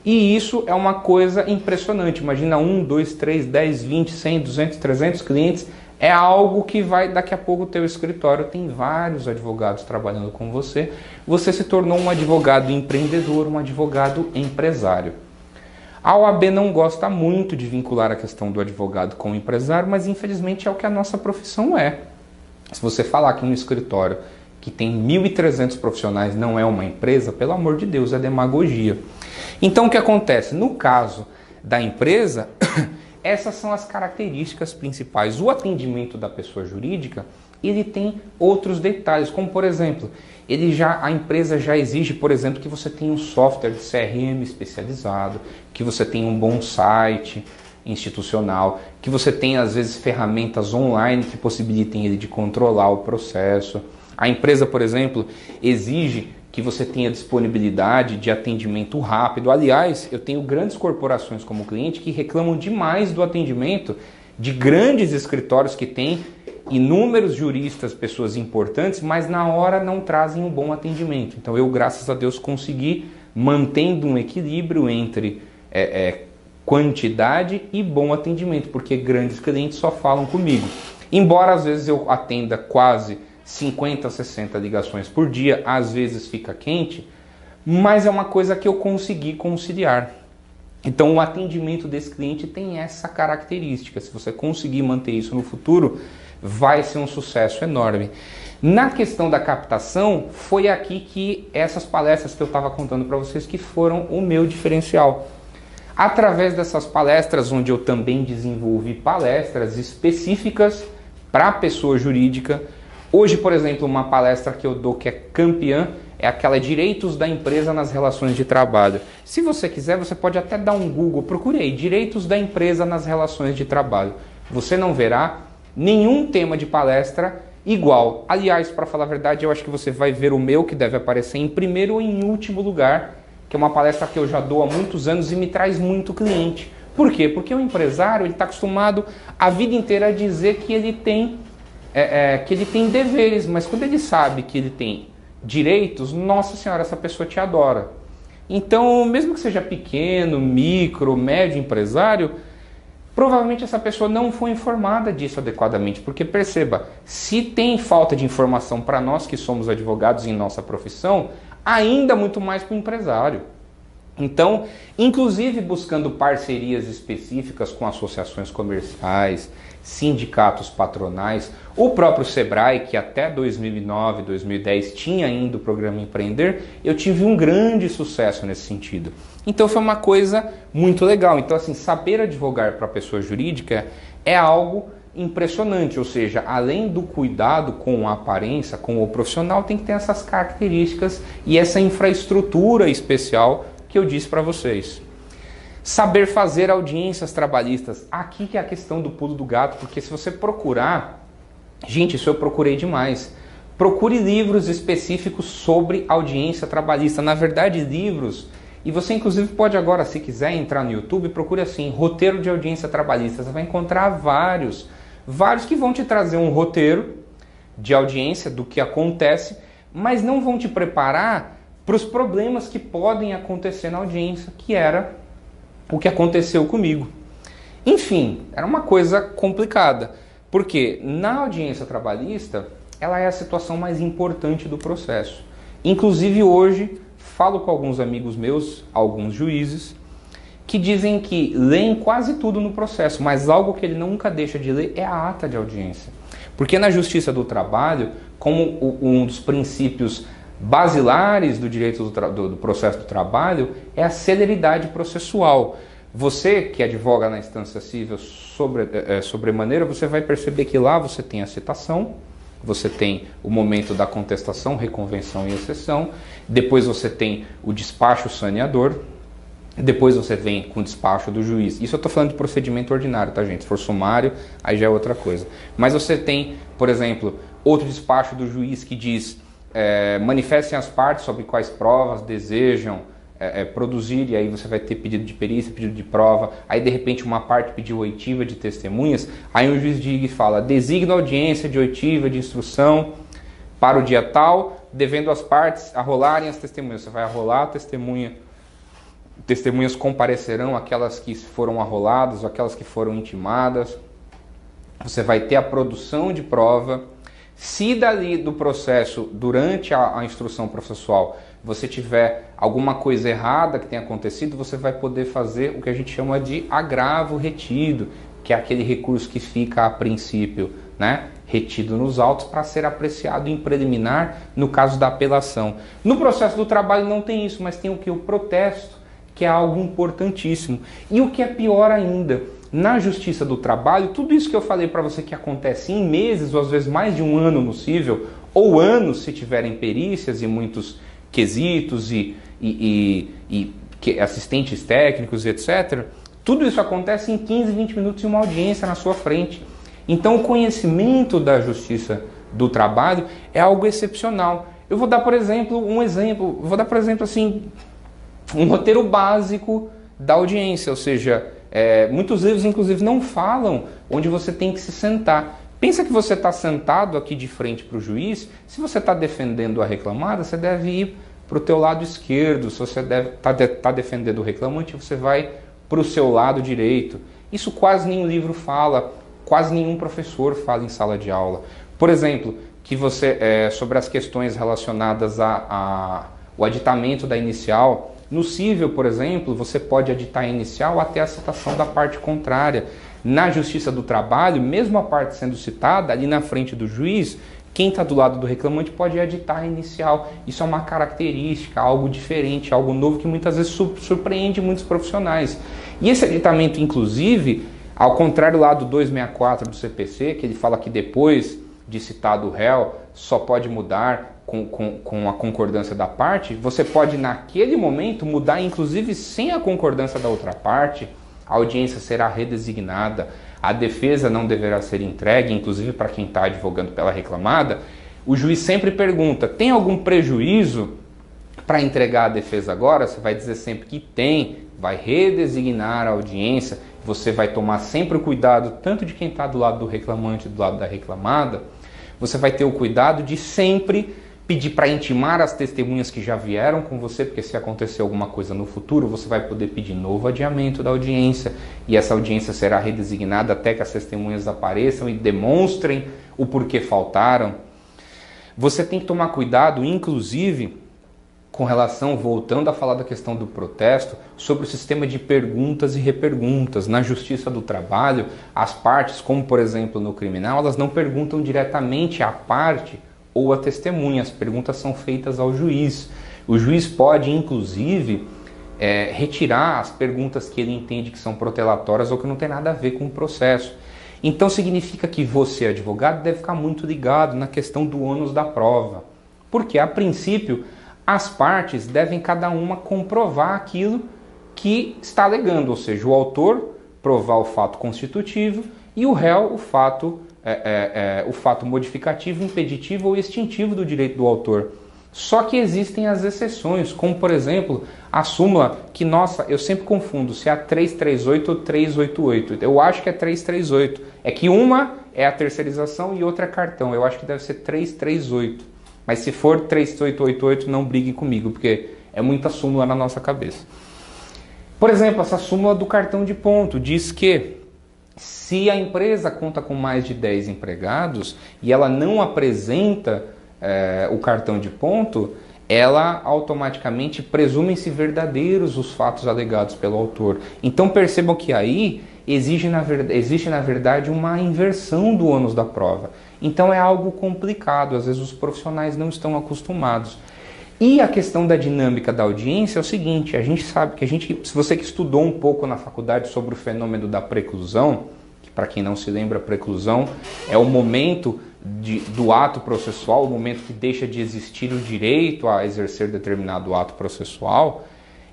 E isso é uma coisa impressionante. Imagina 1, 2, 3, 10, 20, 100, 200, 300 clientes. É algo que vai, daqui a pouco o teu escritório tem vários advogados trabalhando com você. Você se tornou um advogado empreendedor, um advogado empresário. A OAB não gosta muito de vincular a questão do advogado com o empresário, mas infelizmente é o que a nossa profissão é. Se você falar que um escritório que tem 1.300 profissionais não é uma empresa, pelo amor de Deus, é demagogia. Então o que acontece? No caso da empresa, essas são as características principais. O atendimento da pessoa jurídica, ele tem outros detalhes, como por exemplo, a empresa já exige, por exemplo, que você tenha um software de CRM especializado, que você tenha um bom site institucional, que você tenha às vezes ferramentas online que possibilitem ele de controlar o processo. A empresa, por exemplo, exige que você tenha disponibilidade de atendimento rápido. Aliás, eu tenho grandes corporações como cliente que reclamam demais do atendimento de grandes escritórios que têm inúmeros juristas, pessoas importantes, mas na hora não trazem um bom atendimento. Então eu, graças a Deus, consegui, mantendo um equilíbrio entre quantidade e bom atendimento, porque grandes clientes só falam comigo. Embora às vezes eu atenda quase 50, 60 ligações por dia, às vezes fica quente, mas é uma coisa que eu consegui conciliar. Então o atendimento desse cliente tem essa característica. Se você conseguir manter isso no futuro, vai ser um sucesso enorme. Na questão da captação, foi aqui que essas palestras que eu estava contando para vocês que foram o meu diferencial. Através dessas palestras, onde eu também desenvolvi palestras específicas para a pessoa jurídica. Hoje, por exemplo, uma palestra que eu dou que é campeã, é aquela Direitos da Empresa nas Relações de Trabalho. Se você quiser, você pode até dar um Google, procure aí, Direitos da Empresa nas Relações de Trabalho. Você não verá nenhum tema de palestra igual. Aliás, para falar a verdade, eu acho que você vai ver o meu, que deve aparecer em primeiro ou em último lugar, que é uma palestra que eu já dou há muitos anos e me traz muito cliente. Por quê? Porque o empresário está acostumado a vida inteira a dizer que ele tem deveres, mas quando ele sabe que ele tem direitos, nossa senhora, essa pessoa te adora. Então, mesmo que seja pequeno, micro, médio empresário, provavelmente essa pessoa não foi informada disso adequadamente, porque perceba, se tem falta de informação para nós que somos advogados em nossa profissão, ainda muito mais para o empresário. Então, inclusive buscando parcerias específicas com associações comerciais, sindicatos patronais, o próprio Sebrae, que até 2009, 2010 tinha ainda o programa Empreender, eu tive um grande sucesso nesse sentido. Então foi uma coisa muito legal. Então assim, saber advogar para a pessoa jurídica é algo impressionante, ou seja, além do cuidado com a aparência, com o profissional, tem que ter essas características e essa infraestrutura especial que eu disse para vocês. Saber fazer audiências trabalhistas. Aqui que é a questão do pulo do gato, porque se você procurar, gente, isso eu procurei demais. Procure livros específicos sobre audiência trabalhista. Na verdade, livros, e você inclusive pode agora, se quiser, entrar no YouTube, procure assim, roteiro de audiência trabalhista. Você vai encontrar vários que vão te trazer um roteiro de audiência do que acontece, mas não vão te preparar para os problemas que podem acontecer na audiência, que era o que aconteceu comigo. Enfim, era uma coisa complicada, porque na audiência trabalhista, ela é a situação mais importante do processo. Inclusive hoje, falo com alguns amigos meus, alguns juízes, que dizem que leem quase tudo no processo, mas algo que ele nunca deixa de ler é a ata de audiência. Porque na Justiça do Trabalho, como um dos princípios basilares do direito do processo do trabalho é a celeridade processual. Você que advoga na instância civil sobremaneira, você vai perceber que lá você tem a citação, você tem o momento da contestação, reconvenção e exceção, depois você tem o despacho saneador, depois você vem com o despacho do juiz. Isso eu estou falando de procedimento ordinário, tá, gente? Se for sumário, aí já é outra coisa. Mas você tem, por exemplo, outro despacho do juiz que diz manifestem as partes sobre quais provas desejam produzir, e aí você vai ter pedido de perícia, pedido de prova, aí de repente uma parte pediu oitiva de testemunhas, aí um juiz diga e fala, designa audiência de oitiva de instrução para o dia tal, devendo as partes arrolarem as testemunhas. Você vai arrolar a testemunha, testemunhas comparecerão, aquelas que foram arroladas ou aquelas que foram intimadas, você vai ter a produção de prova. Se dali do processo, durante a instrução processual, você tiver alguma coisa errada que tenha acontecido, você vai poder fazer o que a gente chama de agravo retido, que é aquele recurso que fica a princípio, né, retido nos autos para ser apreciado em preliminar no caso da apelação. No processo do trabalho não tem isso, mas tem o que? O protesto, que é algo importantíssimo. E o que é pior ainda, na Justiça do Trabalho, tudo isso que eu falei para você que acontece em meses ou às vezes mais de um ano possível, ou anos se tiverem perícias e muitos quesitos e assistentes técnicos, etc. Tudo isso acontece em 15, 20 minutos em uma audiência na sua frente. Então o conhecimento da Justiça do Trabalho é algo excepcional. Eu vou dar, por exemplo, assim, um roteiro básico da audiência, ou seja, Muitos livros, inclusive, não falam onde você tem que se sentar. Pensa que você está sentado aqui de frente para o juiz. Se você está defendendo a reclamada, você deve ir para o teu lado esquerdo. Se você está defendendo o reclamante, você vai para o seu lado direito. Isso quase nenhum livro fala, quase nenhum professor fala em sala de aula. Por exemplo, que sobre as questões relacionadas ao aditamento da inicial. No cível, por exemplo, você pode aditar a inicial até a citação da parte contrária. Na Justiça do Trabalho, mesmo a parte sendo citada, ali na frente do juiz, quem está do lado do reclamante pode aditar a inicial. Isso é uma característica, algo diferente, algo novo que muitas vezes surpreende muitos profissionais. E esse aditamento, inclusive, ao contrário lá do 264 do CPC, que ele fala que depois de citado o réu só pode mudar com a concordância da parte, você pode naquele momento mudar, inclusive sem a concordância da outra parte. A audiência será redesignada, a defesa não deverá ser entregue, inclusive para quem está advogando pela reclamada. O juiz sempre pergunta, tem algum prejuízo para entregar a defesa agora? Você vai dizer sempre que tem, vai redesignar a audiência, você vai tomar sempre o cuidado, tanto de quem está do lado do reclamante e do lado da reclamada, você vai ter o cuidado de sempre pedir para intimar as testemunhas que já vieram com você, porque se acontecer alguma coisa no futuro, você vai poder pedir novo adiamento da audiência, e essa audiência será redesignada até que as testemunhas apareçam e demonstrem o porquê faltaram. Você tem que tomar cuidado, inclusive, com relação, voltando a falar da questão do protesto, sobre o sistema de perguntas e reperguntas. Na Justiça do Trabalho, as partes, como por exemplo no criminal, elas não perguntam diretamente à parte ou a testemunha, as perguntas são feitas ao juiz. O juiz pode, inclusive, retirar as perguntas que ele entende que são protelatórias ou que não tem nada a ver com o processo. Então significa que você, advogado, deve ficar muito ligado na questão do ônus da prova. Porque, a princípio, as partes devem cada uma comprovar aquilo que está alegando, ou seja, o autor provar o fato constitutivo e o réu o fato modificativo, impeditivo ou extintivo do direito do autor. Só que existem as exceções, como por exemplo, a súmula que, nossa, eu sempre confundo se é a 338 ou 388. Eu acho que é 338. É que uma é a terceirização e outra é cartão. Eu acho que deve ser 338. Mas se for 3888, não brigue comigo, porque é muita súmula na nossa cabeça. Por exemplo, essa súmula do cartão de ponto diz que se a empresa conta com mais de 10 empregados e ela não apresenta o cartão de ponto, ela automaticamente presumem-se verdadeiros os fatos alegados pelo autor. Então percebam que aí existe na verdade uma inversão do ônus da prova. Então é algo complicado, às vezes os profissionais não estão acostumados. E a questão da dinâmica da audiência é o seguinte, a gente sabe que se você que estudou um pouco na faculdade sobre o fenômeno da preclusão, que para quem não se lembra, a preclusão é o momento do ato processual, o momento que deixa de existir o direito a exercer determinado ato processual,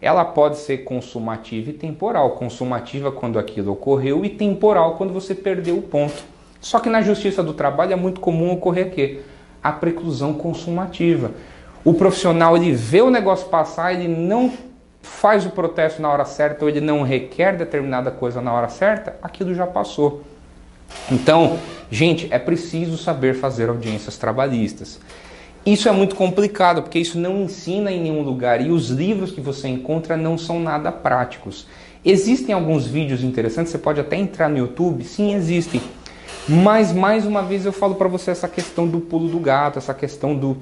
ela pode ser consumativa e temporal. Consumativa quando aquilo ocorreu e temporal quando você perdeu o ponto. Só que na Justiça do Trabalho é muito comum ocorrer aqui a preclusão consumativa. O profissional, ele vê o negócio passar, ele não faz o protesto na hora certa ou ele não requer determinada coisa na hora certa, aquilo já passou. Então, gente, é preciso saber fazer audiências trabalhistas. Isso é muito complicado, porque isso não ensina em nenhum lugar e os livros que você encontra não são nada práticos. Existem alguns vídeos interessantes, você pode até entrar no YouTube, sim, existem. Mas, mais uma vez, eu falo para você essa questão do pulo do gato, essa questão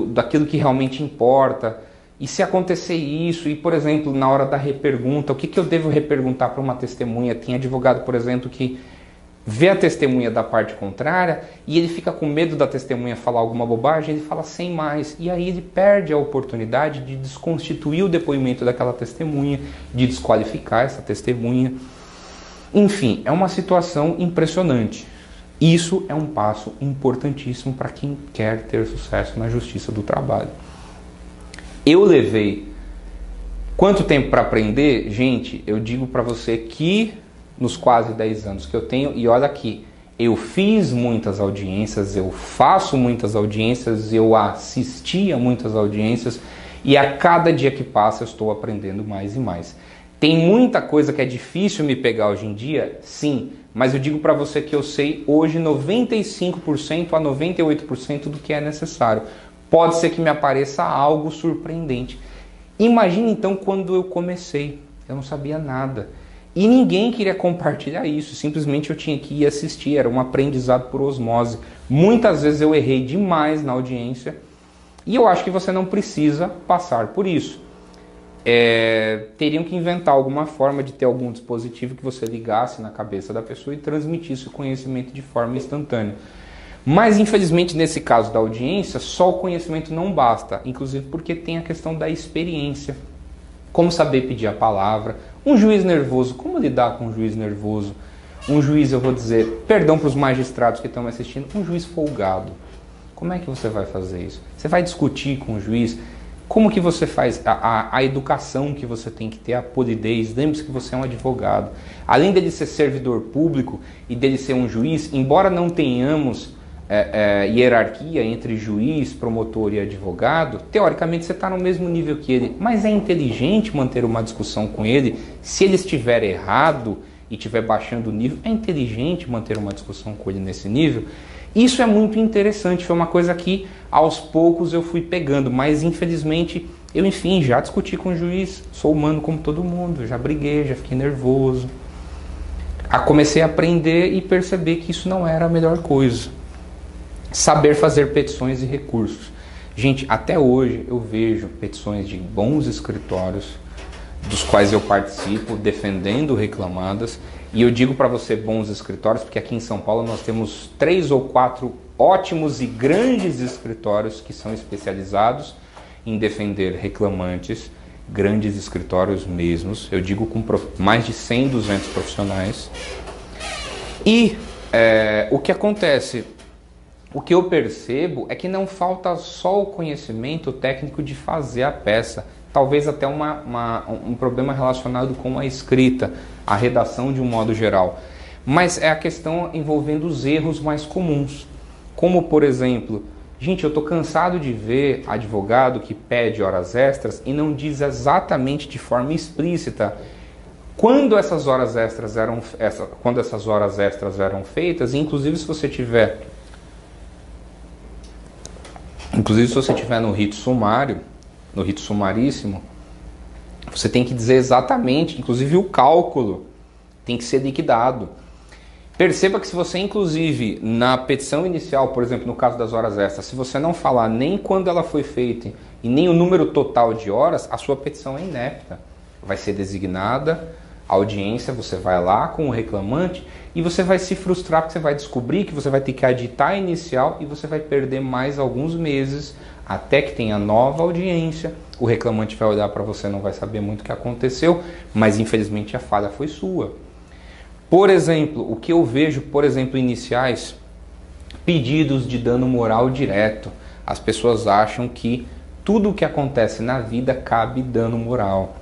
daquilo que realmente importa. E se acontecer isso, e por exemplo, na hora da repergunta, o que eu devo reperguntar para uma testemunha? Tem advogado, por exemplo, que vê a testemunha da parte contrária e ele fica com medo da testemunha falar alguma bobagem, ele fala sem mais. E aí ele perde a oportunidade de desconstituir o depoimento daquela testemunha, de desqualificar essa testemunha. Enfim, é uma situação impressionante. Isso é um passo importantíssimo para quem quer ter sucesso na Justiça do Trabalho. Eu levei quanto tempo para aprender? Gente, eu digo para você que nos quase 10 anos que eu tenho, e olha aqui, eu fiz muitas audiências, eu faço muitas audiências, eu assisti a muitas audiências, e a cada dia que passa eu estou aprendendo mais e mais. Tem muita coisa que é difícil me pegar hoje em dia? Sim, mas eu digo para você que eu sei hoje 95% a 98% do que é necessário. Pode ser que me apareça algo surpreendente. Imagine então quando eu comecei, eu não sabia nada. E ninguém queria compartilhar isso, simplesmente eu tinha que ir assistir, era um aprendizado por osmose. Muitas vezes eu errei demais na audiência e eu acho que você não precisa passar por isso. Teriam que inventar alguma forma de ter algum dispositivo que você ligasse na cabeça da pessoa e transmitisse o conhecimento de forma instantânea. Mas infelizmente nesse caso da audiência, só o conhecimento não basta, inclusive porque tem a questão da experiência. Como saber pedir a palavra, um juiz nervoso, como lidar com um juiz nervoso? Um juiz, eu vou dizer, perdão para os magistrados que estão me assistindo, um juiz folgado. Como é que você vai fazer isso? Você vai discutir com o juiz? Como que você faz a educação que você tem que ter, a polidez? Lembre-se que você é um advogado. Além dele ser servidor público e dele ser um juiz, embora não tenhamos hierarquia entre juiz, promotor e advogado, teoricamente você está no mesmo nível que ele, mas é inteligente manter uma discussão com ele. Se ele estiver errado e estiver baixando o nível, é inteligente manter uma discussão com ele nesse nível. Isso é muito interessante, foi uma coisa que aos poucos eu fui pegando, mas infelizmente eu, enfim, já discuti com o juiz, sou humano como todo mundo, já briguei, já fiquei nervoso. Comecei a aprender e perceber que isso não era a melhor coisa. Saber fazer petições e recursos. Gente, até hoje eu vejo petições de bons escritórios, dos quais eu participo, defendendo reclamadas. E eu digo para você bons escritórios, porque aqui em São Paulo nós temos 3 ou 4 ótimos e grandes escritórios que são especializados em defender reclamantes, grandes escritórios mesmos, eu digo com mais de 100, 200 profissionais. E o que acontece? O que eu percebo é que não falta só o conhecimento técnico de fazer a peça, talvez até um problema relacionado com a escrita, a redação de um modo geral, mas é a questão envolvendo os erros mais comuns, como por exemplo, gente, eu estou cansado de ver advogado que pede horas extras e não diz exatamente de forma explícita quando essas horas extras eram feitas, inclusive se você tiver no rito sumário, no rito sumaríssimo, você tem que dizer exatamente, inclusive o cálculo tem que ser liquidado. Perceba que se você, inclusive, na petição inicial, por exemplo, no caso das horas extras, se você não falar nem quando ela foi feita e nem o número total de horas, a sua petição é inepta. Vai ser designada a audiência, você vai lá com o reclamante e você vai se frustrar porque você vai descobrir que você vai ter que aditar a inicial e você vai perder mais alguns meses até que tenha nova audiência. O reclamante vai olhar para você, não vai saber muito o que aconteceu, mas infelizmente a falha foi sua. Por exemplo, o que eu vejo, por exemplo, iniciais, pedidos de dano moral direto. As pessoas acham que tudo o que acontece na vida cabe dano moral.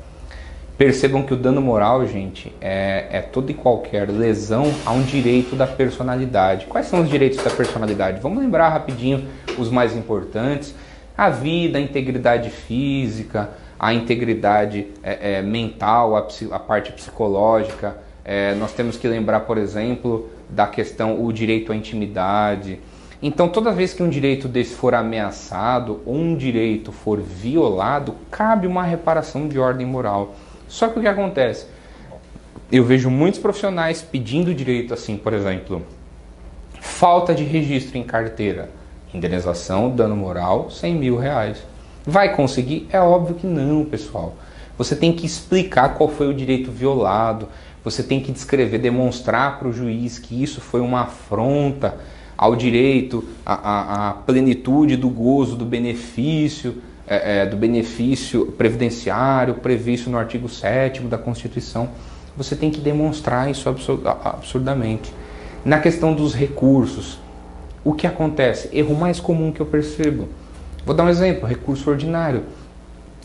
Percebam que o dano moral, gente, é toda e qualquer lesão a um direito da personalidade. Quais são os direitos da personalidade? Vamos lembrar rapidinho os mais importantes. A vida, a integridade física, a integridade mental, a parte psicológica. Nós temos que lembrar, por exemplo, da questão, o direito à intimidade. Então, toda vez que um direito desse for ameaçado ou um direito for violado, cabe uma reparação de ordem moral. Só que o que acontece? Eu vejo muitos profissionais pedindo direito assim, por exemplo, falta de registro em carteira, indenização, dano moral, R$100.000. Vai conseguir? É óbvio que não, pessoal. Você tem que explicar qual foi o direito violado, você tem que descrever, demonstrar para o juiz que isso foi uma afronta ao direito, à plenitude do gozo, do benefício previdenciário previsto no artigo 7º da Constituição. Você tem que demonstrar isso absurdamente. Na questão dos recursos, o que acontece? Erro mais comum que eu percebo. Vou dar um exemplo, recurso ordinário.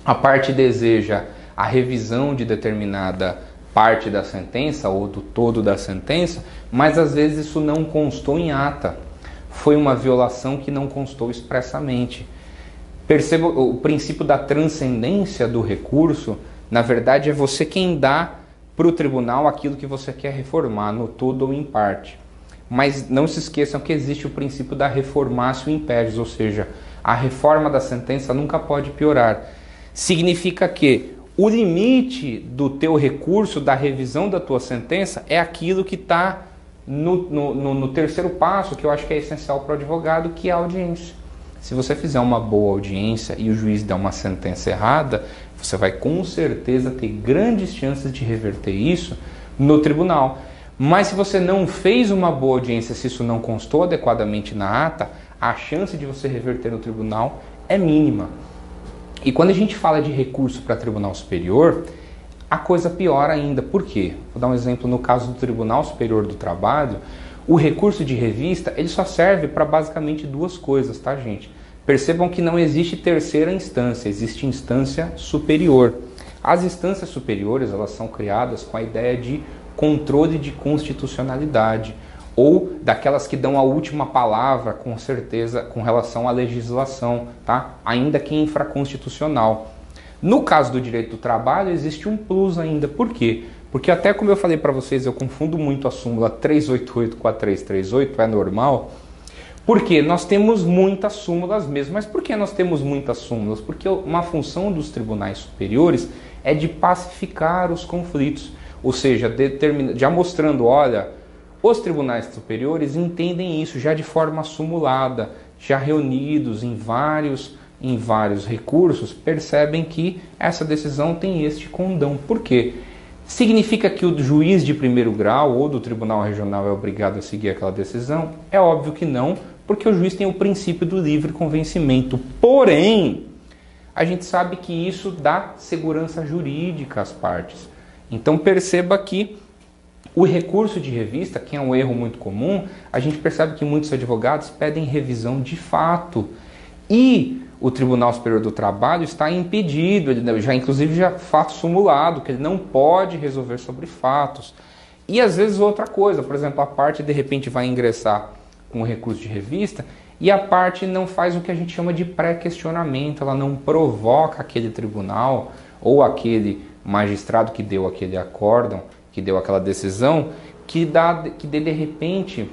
A parte deseja a revisão de determinada parte da sentença ou do todo da sentença, mas às vezes isso não constou em ata. Foi uma violação que não constou expressamente. Perceba o princípio da transcendência do recurso Na verdade, é você quem dá para o tribunal aquilo que você quer reformar, no todo ou em parte. Mas não se esqueçam que existe o princípio da reformatio in pes, ou seja, a reforma da sentença nunca pode piorar. Significa que o limite do teu recurso, da revisão da tua sentença, é aquilo que está no terceiro passo, que eu acho que é essencial para o advogado, que é a audiência. Se você fizer uma boa audiência e o juiz der uma sentença errada, você vai com certeza ter grandes chances de reverter isso no tribunal. Mas se você não fez uma boa audiência, se isso não constou adequadamente na ata, a chance de você reverter no tribunal é mínima. E quando a gente fala de recurso para Tribunal Superior, a coisa piora ainda. Por quê? Vou dar um exemplo no caso do Tribunal Superior do Trabalho. O recurso de revista, ele só serve para basicamente duas coisas, tá, gente? Percebam que não existe terceira instância, existe instância superior. As instâncias superiores, elas são criadas com a ideia de controle de constitucionalidade, ou daquelas que dão a última palavra, com certeza, com relação à legislação, tá? Ainda que infraconstitucional. No caso do direito do trabalho, existe um plus ainda. Por quê? Porque até como eu falei para vocês, eu confundo muito a súmula 388 com a 338, é normal. Porque nós temos muitas súmulas mesmo. Mas por que nós temos muitas súmulas? Porque uma função dos tribunais superiores é de pacificar os conflitos. Ou seja, já mostrando, olha, os tribunais superiores entendem isso já de forma sumulada, já reunidos em vários recursos, percebem que essa decisão tem este condão. Por quê? Significa que o juiz de primeiro grau ou do tribunal regional é obrigado a seguir aquela decisão? É óbvio que não, porque o juiz tem o princípio do livre convencimento. Porém, a gente sabe que isso dá segurança jurídica às partes. Então perceba que o recurso de revista, que é um erro muito comum, a gente percebe que muitos advogados pedem revisão de fato. E o Tribunal Superior do Trabalho está impedido, ele já fato sumulado, que ele não pode resolver sobre fatos. E às vezes outra coisa, por exemplo, a parte de repente vai ingressar com o recurso de revista e a parte não faz o que a gente chama de pré-questionamento, ela não provoca aquele tribunal ou aquele magistrado que deu aquele acórdão, que deu aquela decisão, que dê de repente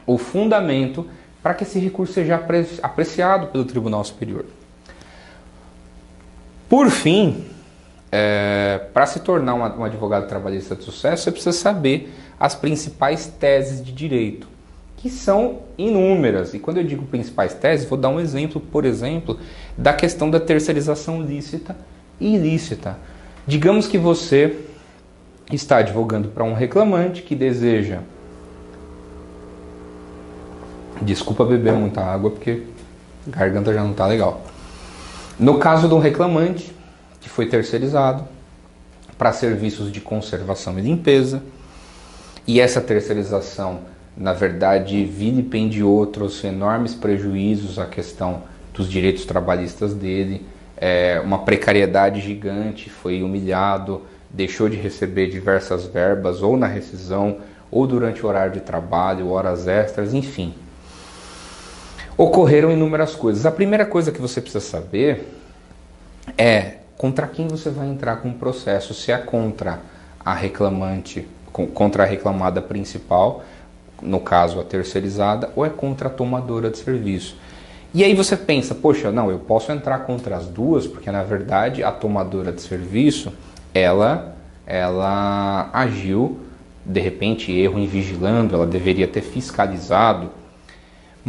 o fundamento para que esse recurso seja apreciado pelo Tribunal Superior. Por fim, para se tornar um advogado trabalhista de sucesso, você precisa saber as principais teses de direito, que são inúmeras. E quando eu digo principais teses, vou dar um exemplo, por exemplo, da questão da terceirização lícita e ilícita. Digamos que você está advogando para um reclamante que deseja... Desculpa beber muita água porque a garganta já não está legal. No caso de um reclamante que foi terceirizado para serviços de conservação e limpeza, e essa terceirização, na verdade, vilipendiou, trouxe enormes prejuízos à questão dos direitos trabalhistas dele, uma precariedade gigante, foi humilhado, deixou de receber diversas verbas, ou na rescisão, ou durante o horário de trabalho, horas extras, enfim. Ocorreram inúmeras coisas. A primeira coisa que você precisa saber é contra quem você vai entrar com o processo, se é contra a reclamante, contra a reclamada principal, no caso a terceirizada, ou é contra a tomadora de serviço. E aí você pensa, poxa, não, eu posso entrar contra as duas, porque na verdade a tomadora de serviço, ela agiu, de repente, erro em vigilando, ela deveria ter fiscalizado.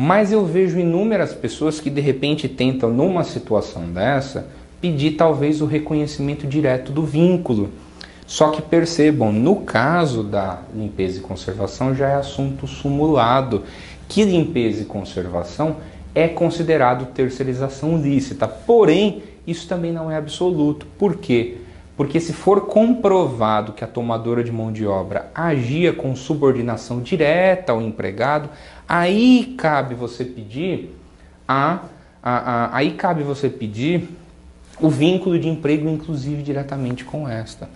Mas eu vejo inúmeras pessoas que de repente tentam, numa situação dessa, pedir talvez o reconhecimento direto do vínculo. Só que percebam, no caso da limpeza e conservação já é assunto sumulado, que limpeza e conservação é considerado terceirização lícita. Porém, isso também não é absoluto. Por quê? Porque se for comprovado que a tomadora de mão de obra agia com subordinação direta ao empregado, aí cabe você pedir o vínculo de emprego, inclusive diretamente com esta.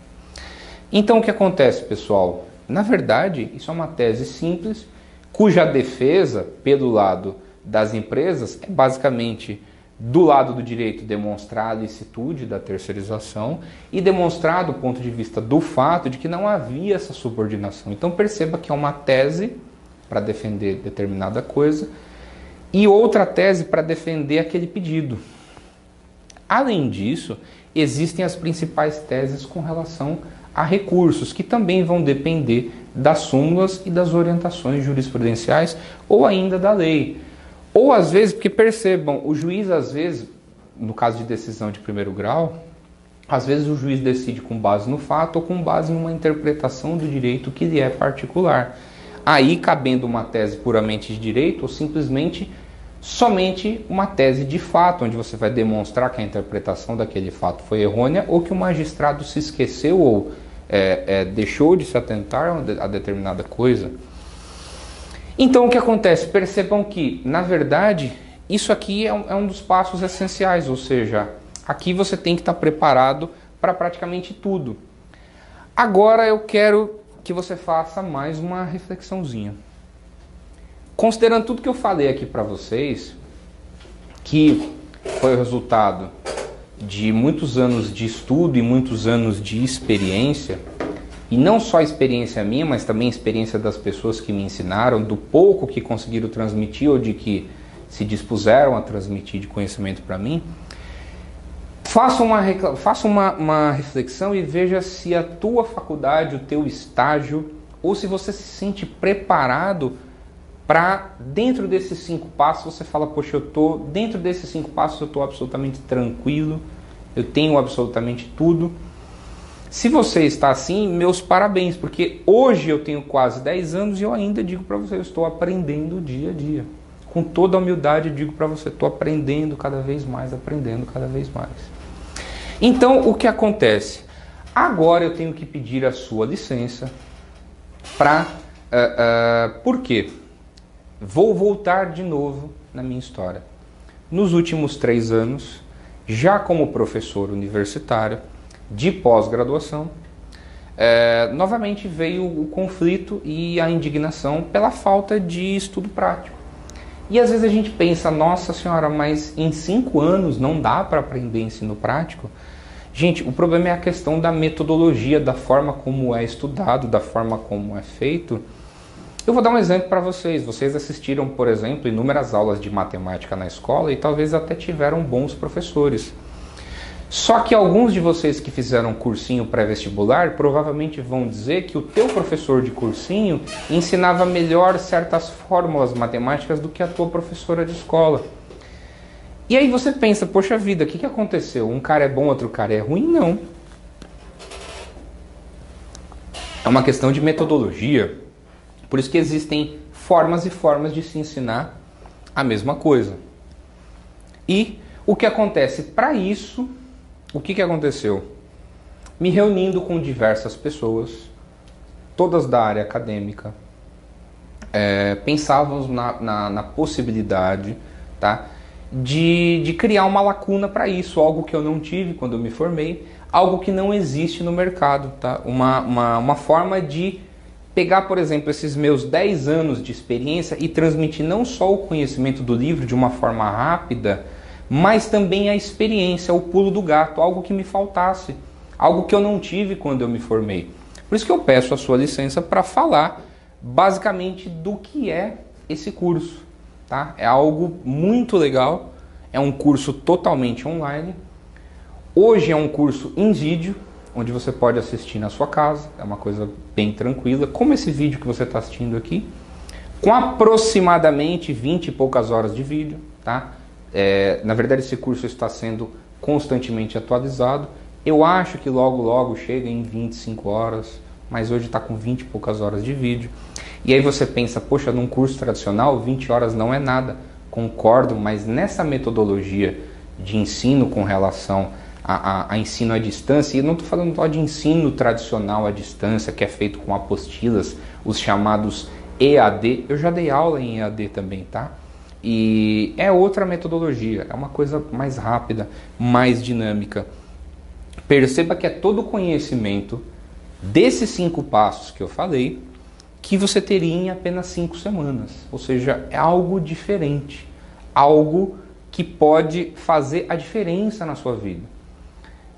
Então o que acontece, pessoal? Na verdade, isso é uma tese simples, cuja defesa, pelo lado das empresas, é basicamente do lado do direito, demonstrar a licitude da terceirização e demonstrar do ponto de vista do fato de que não havia essa subordinação. Então perceba que é uma tese para defender determinada coisa e outra tese para defender aquele pedido. Além disso, existem as principais teses com relação a recursos, que também vão depender das súmulas e das orientações jurisprudenciais ou ainda da lei. Ou às vezes, porque percebam, o juiz às vezes, no caso de decisão de primeiro grau, às vezes o juiz decide com base no fato ou com base numa interpretação do direito que lhe é particular. Aí cabendo uma tese puramente de direito ou simplesmente somente uma tese de fato, onde você vai demonstrar que a interpretação daquele fato foi errônea ou que o magistrado se esqueceu ou deixou de se atentar a determinada coisa. Então o que acontece? Percebam que, na verdade, isso aqui é um dos passos essenciais, ou seja, aqui você tem que estar preparado para praticamente tudo. Agora eu quero que você faça mais uma reflexãozinha. Considerando tudo que eu falei aqui para vocês, que foi o resultado de muitos anos de estudo e muitos anos de experiência, e não só experiência minha, mas também experiência das pessoas que me ensinaram, do pouco que conseguiram transmitir ou de que se dispuseram a transmitir de conhecimento para mim, faça uma reflexão e veja se a tua faculdade, o teu estágio, ou se você se sente preparado para, dentro desses 5 passos, você fala, poxa, dentro desses 5 passos eu estou absolutamente tranquilo, eu tenho absolutamente tudo. Se você está assim, meus parabéns, porque hoje eu tenho quase 10 anos e eu ainda digo para você, eu estou aprendendo dia a dia. Com toda a humildade eu digo para você, estou aprendendo cada vez mais, aprendendo cada vez mais. Então, o que acontece? Agora eu tenho que pedir a sua licença para... por quê? Vou voltar de novo na minha história. Nos últimos 3 anos, já como professor universitário de pós-graduação, novamente veio o conflito e a indignação pela falta de estudo prático. E às vezes a gente pensa, nossa senhora, mas em 5 anos não dá para aprender ensino prático? Gente, o problema é a questão da metodologia, da forma como é estudado, da forma como é feito. Eu vou dar um exemplo para vocês. Vocês assistiram, por exemplo, inúmeras aulas de matemática na escola e talvez até tiveram bons professores. Só que alguns de vocês que fizeram cursinho pré-vestibular provavelmente vão dizer que o teu professor de cursinho ensinava melhor certas fórmulas matemáticas do que a tua professora de escola. E aí você pensa, poxa vida, o que aconteceu? Um cara é bom, outro cara é ruim? Não. É uma questão de metodologia. Por isso que existem formas e formas de se ensinar a mesma coisa. E o que acontece? Para isso, o que aconteceu? Me reunindo com diversas pessoas, todas da área acadêmica, pensávamos na possibilidade, tá, de criar uma lacuna para isso, algo que eu não tive quando eu me formei, algo que não existe no mercado, tá? Uma forma de pegar, por exemplo, esses meus 10 anos de experiência e transmitir não só o conhecimento do livro de uma forma rápida, mas também a experiência, o pulo do gato, algo que me faltasse, algo que eu não tive quando eu me formei. Por isso que eu peço a sua licença para falar basicamente do que é esse curso. Tá? É algo muito legal, é um curso totalmente online. Hoje é um curso em vídeo, onde você pode assistir na sua casa, é uma coisa bem tranquila, como esse vídeo que você está assistindo aqui, com aproximadamente 20 e poucas horas de vídeo, tá? Na verdade esse curso está sendo constantemente atualizado, eu acho que logo chega em 25 horas, mas hoje está com 20 e poucas horas de vídeo. E aí você pensa, poxa, num curso tradicional 20 horas não é nada, concordo, mas nessa metodologia de ensino com relação a ensino à distância, e não estou falando só de ensino tradicional à distância, que é feito com apostilas, os chamados EAD, eu já dei aula em EAD também, tá? E é outra metodologia, é uma coisa mais rápida, mais dinâmica. Perceba que é todo o conhecimento desses 5 passos que eu falei, que você teria em apenas 5 semanas, ou seja, é algo diferente, algo que pode fazer a diferença na sua vida.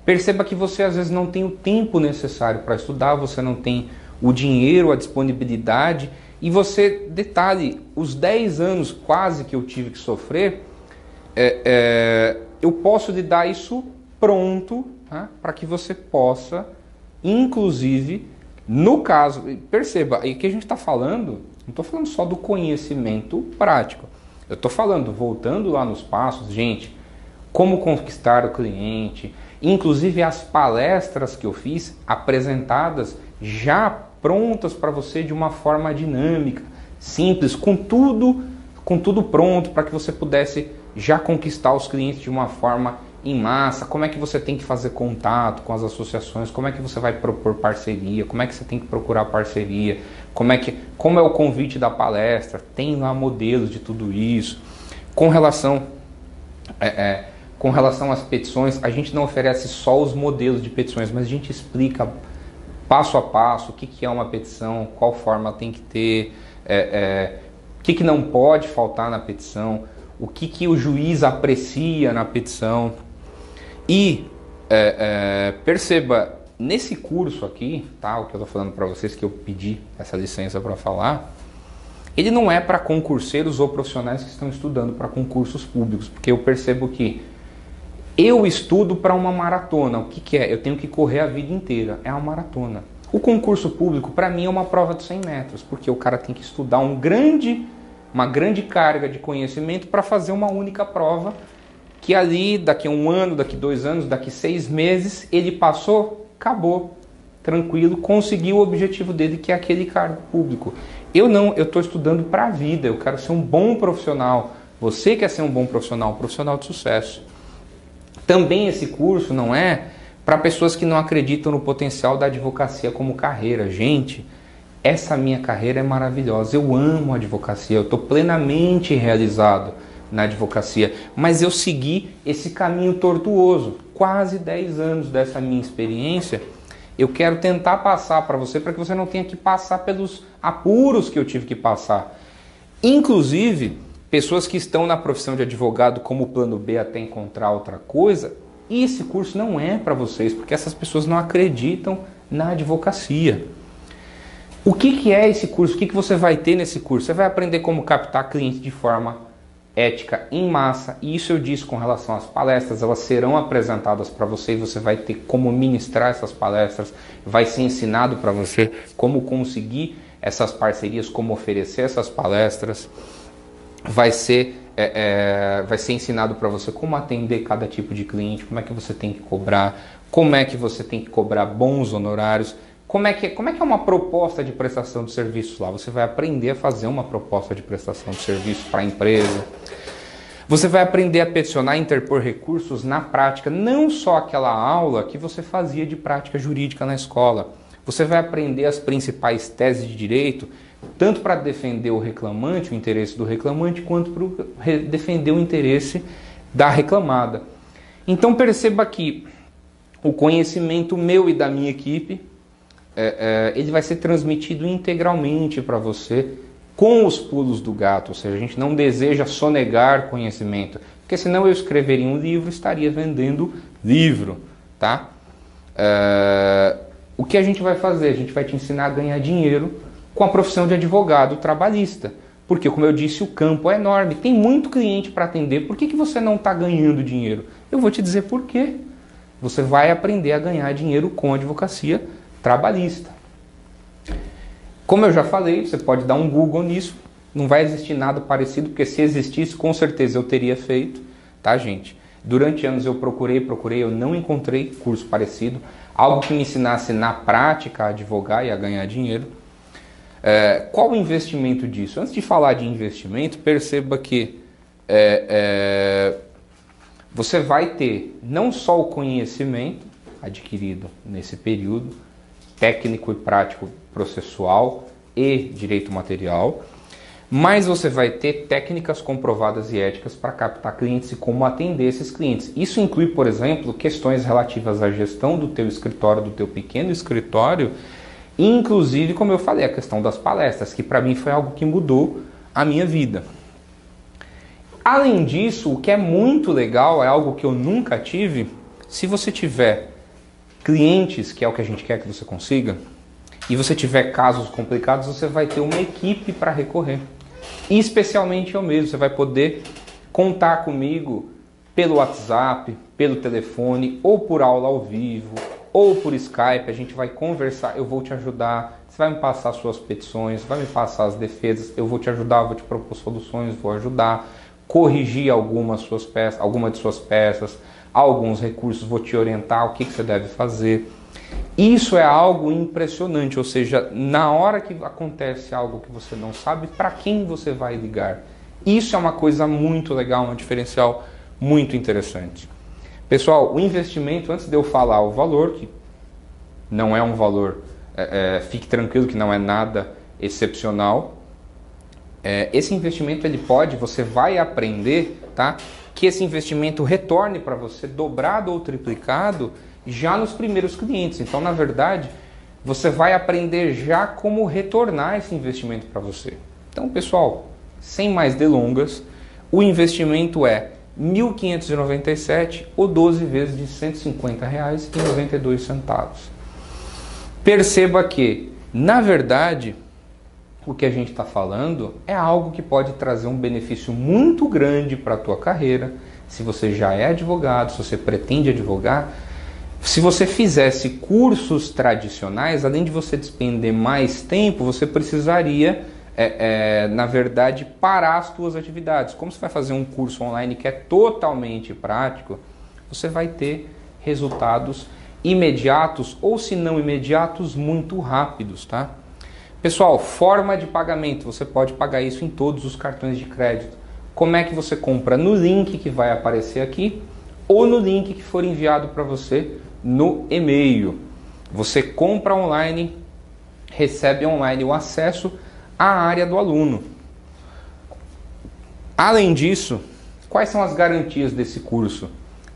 Perceba que você às vezes não tem o tempo necessário para estudar, você não tem o dinheiro, a disponibilidade, e você, detalhe, os 10 anos quase que eu tive que sofrer, eu posso lhe dar isso pronto, tá? Para que você possa, inclusive, no caso, perceba, aí que a gente está falando, não estou falando só do conhecimento prático, eu estou falando, voltando lá nos passos, gente, como conquistar o cliente, inclusive as palestras que eu fiz, apresentadas já prontas para você de uma forma dinâmica, simples, com tudo pronto para que você pudesse já conquistar os clientes de uma forma em massa, como é que você tem que fazer contato com as associações, como é que você vai propor parceria, como é que você tem que procurar parceria, como é o convite da palestra, tem lá modelos de tudo isso. Com relação às petições, a gente não oferece só os modelos de petições, mas a gente explica passo a passo o que é uma petição, qual forma tem que ter, o que não pode faltar na petição, o que o juiz aprecia na petição. E perceba, nesse curso aqui, tá, o que eu estou falando para vocês, que eu pedi essa licença para falar, ele não é para concurseiros ou profissionais que estão estudando para concursos públicos, porque eu percebo que eu estudo para uma maratona. O que é? Eu tenho que correr a vida inteira. É uma maratona. O concurso público, para mim, é uma prova de 100 metros, porque o cara tem que estudar uma grande carga de conhecimento para fazer uma única prova, que ali, daqui a 1 ano, daqui 2 anos, daqui 6 meses, ele passou, acabou, tranquilo, conseguiu o objetivo dele, que é aquele cargo público. Eu não, eu estou estudando para a vida, eu quero ser um bom profissional. Você quer ser um bom profissional, um profissional de sucesso. Também esse curso não é para pessoas que não acreditam no potencial da advocacia como carreira. Gente, essa minha carreira é maravilhosa, eu amo a advocacia, eu estou plenamente realizado na advocacia, mas eu segui esse caminho tortuoso, quase 10 anos dessa minha experiência, eu quero tentar passar para você, para que você não tenha que passar pelos apuros que eu tive que passar. Inclusive, pessoas que estão na profissão de advogado como plano B até encontrar outra coisa, e esse curso não é para vocês, porque essas pessoas não acreditam na advocacia. O que é esse curso? O que você vai ter nesse curso? Você vai aprender como captar cliente de forma ética em massa, e isso eu disse com relação às palestras, elas serão apresentadas para você e você vai ter como ministrar essas palestras, vai ser ensinado para você como conseguir essas parcerias, como oferecer essas palestras, vai ser ensinado para você como atender cada tipo de cliente, como é que você tem que cobrar, como é que você tem que cobrar bons honorários, como é que é uma proposta de prestação de serviços lá. Você vai aprender a fazer uma proposta de prestação de serviços para a empresa. Você vai aprender a peticionar e interpor recursos na prática, não só aquela aula que você fazia de prática jurídica na escola. Você vai aprender as principais teses de direito, tanto para defender o reclamante, o interesse do reclamante, quanto para defender o interesse da reclamada. Então perceba que o conhecimento meu e da minha equipe, ele vai ser transmitido integralmente para você com os pulos do gato, ou seja, a gente não deseja sonegar conhecimento, porque senão eu escreveria um livro e estaria vendendo livro, tá? O que a gente vai fazer? A gente vai te ensinar a ganhar dinheiro com a profissão de advogado trabalhista, porque, como eu disse, o campo é enorme, tem muito cliente para atender. Por que você não está ganhando dinheiro? Eu vou te dizer por quê. Você vai aprender a ganhar dinheiro com a advocacia trabalhista. Como eu já falei, você pode dar um Google nisso, não vai existir nada parecido, porque se existisse, com certeza eu teria feito, tá, gente? Durante anos eu procurei, eu não encontrei curso parecido, algo que me ensinasse na prática a advogar e a ganhar dinheiro. Qual o investimento disso? Antes de falar de investimento, perceba que você vai ter não só o conhecimento adquirido nesse período, técnico e prático processual e direito material, mas você vai ter técnicas comprovadas e éticas para captar clientes e como atender esses clientes. Isso inclui, por exemplo, questões relativas à gestão do teu escritório, do teu pequeno escritório, e inclusive, como eu falei, a questão das palestras, que para mim foi algo que mudou a minha vida. Além disso, o que é muito legal, é algo que eu nunca tive, se você tiver clientes, que é o que a gente quer que você consiga, e você tiver casos complicados, você vai ter uma equipe para recorrer. E especialmente eu mesmo, você vai poder contar comigo pelo WhatsApp, pelo telefone, ou por aula ao vivo, ou por Skype. A gente vai conversar, eu vou te ajudar, você vai me passar suas petições, vai me passar as defesas, eu vou te ajudar, vou te propor soluções, vou ajudar, corrigir alguma de suas peças, alguns recursos, vou te orientar o que você deve fazer. Isso é algo impressionante, ou seja, na hora que acontece algo que você não sabe, para quem você vai ligar? Isso é uma coisa muito legal, um diferencial muito interessante. Pessoal, o investimento, antes de eu falar o valor, que não é um valor, fique tranquilo que não é nada excepcional, esse investimento você vai aprender, tá? Que esse investimento retorne para você dobrado ou triplicado já nos primeiros clientes. Então, na verdade, você vai aprender já como retornar esse investimento para você. Então, pessoal, sem mais delongas, o investimento é R$ 1.597 ou 12 vezes de R$ 150,92. Perceba que, na verdade, o que a gente está falando é algo que pode trazer um benefício muito grande para a tua carreira. Se você já é advogado, se você pretende advogar, se você fizesse cursos tradicionais, além de você despender mais tempo, você precisaria, na verdade, parar as suas atividades. Como você vai fazer um curso online que é totalmente prático, você vai ter resultados imediatos, ou se não imediatos, muito rápidos, tá? Pessoal, forma de pagamento, você pode pagar isso em todos os cartões de crédito. Como é que você compra? No link que vai aparecer aqui ou no link que for enviado para você no e-mail. Você compra online, recebe online o acesso à área do aluno. Além disso, quais são as garantias desse curso?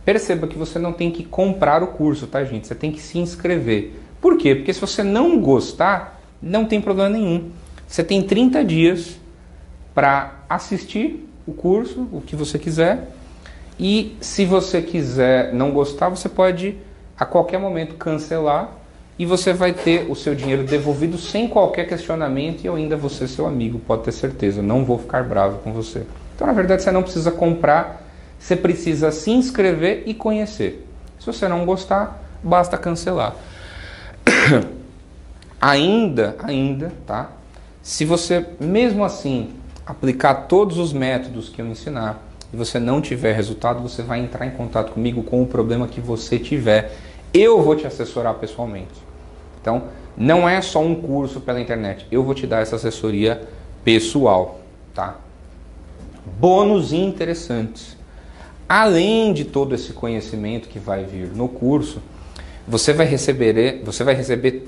Perceba que você não tem que comprar o curso, tá, gente? Você tem que se inscrever. Por quê? Porque se você não gostar, não tem problema nenhum. Você tem 30 dias para assistir o curso, o que você quiser. E se você quiser não gostar, você pode a qualquer momento cancelar e você vai ter o seu dinheiro devolvido sem qualquer questionamento e eu ainda vou ser seu amigo, pode ter certeza. Não vou ficar bravo com você. Então, na verdade, você não precisa comprar, você precisa se inscrever e conhecer. Se você não gostar, basta cancelar. Ainda, tá? Se você, mesmo assim, aplicar todos os métodos que eu ensinar e você não tiver resultado, você vai entrar em contato comigo com o problema que você tiver. Eu vou te assessorar pessoalmente. Então, não é só um curso pela internet. Eu vou te dar essa assessoria pessoal, tá? Bônus interessantes. Além de todo esse conhecimento que vai vir no curso, você vai receber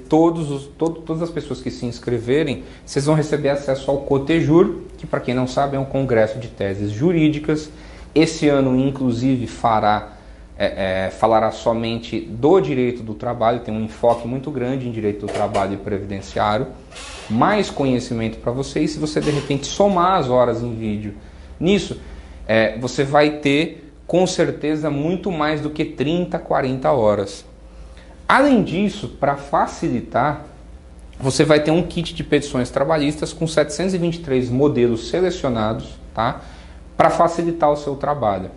todas as pessoas que se inscreverem, vocês vão receber acesso ao Cotejur, que para quem não sabe é um congresso de teses jurídicas. Esse ano, inclusive, falará somente do direito do trabalho, tem um enfoque muito grande em direito do trabalho e previdenciário. Mais conhecimento para vocês. Se você de repente somar as horas em vídeo nisso, você vai ter com certeza muito mais do que 30, 40 horas. Além disso, para facilitar, você vai ter um kit de petições trabalhistas com 723 modelos selecionados, tá? Para facilitar o seu trabalho.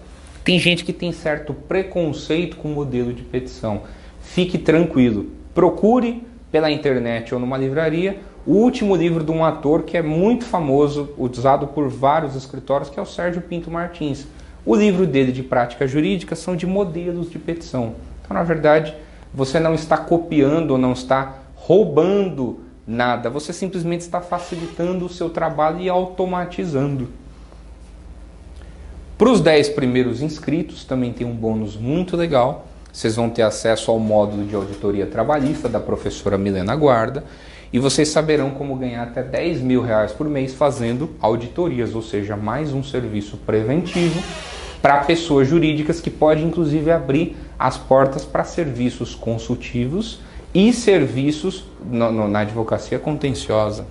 Tem gente que tem certo preconceito com o modelo de petição. Fique tranquilo. Procure pela internet ou numa livraria o último livro de um ator que é muito famoso, usado por vários escritórios, que é o Sérgio Pinto Martins. O livro dele de prática jurídica são de modelos de petição. Então, na verdade, você não está copiando ou não está roubando nada. Você simplesmente está facilitando o seu trabalho e automatizando. Para os 10 primeiros inscritos, também tem um bônus muito legal. Vocês vão ter acesso ao módulo de auditoria trabalhista da professora Milena Guarda. E vocês saberão como ganhar até R$10.000 por mês fazendo auditorias, ou seja, mais um serviço preventivo para pessoas jurídicas que pode inclusive abrir as portas para serviços consultivos e serviços na advocacia contenciosa.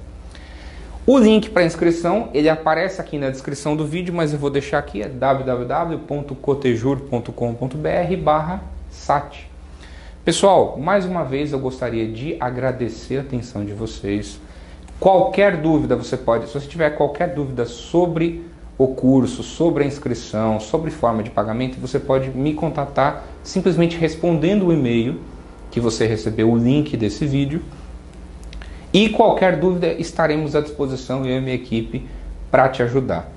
O link para inscrição, ele aparece aqui na descrição do vídeo, mas eu vou deixar aqui, é www.cotejur.com.br/sat. Pessoal, mais uma vez eu gostaria de agradecer a atenção de vocês. Qualquer dúvida você pode, se você tiver qualquer dúvida sobre o curso, sobre a inscrição, sobre forma de pagamento, você pode me contatar simplesmente respondendo o e-mail que você recebeu, o link desse vídeo. E qualquer dúvida estaremos à disposição, eu e minha equipe, para te ajudar.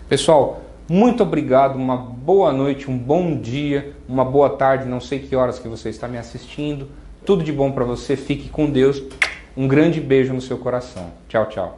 Pessoal, muito obrigado, uma boa noite, um bom dia, uma boa tarde, não sei que horas que você está me assistindo. Tudo de bom para você, fique com Deus. Um grande beijo no seu coração. Tchau, tchau.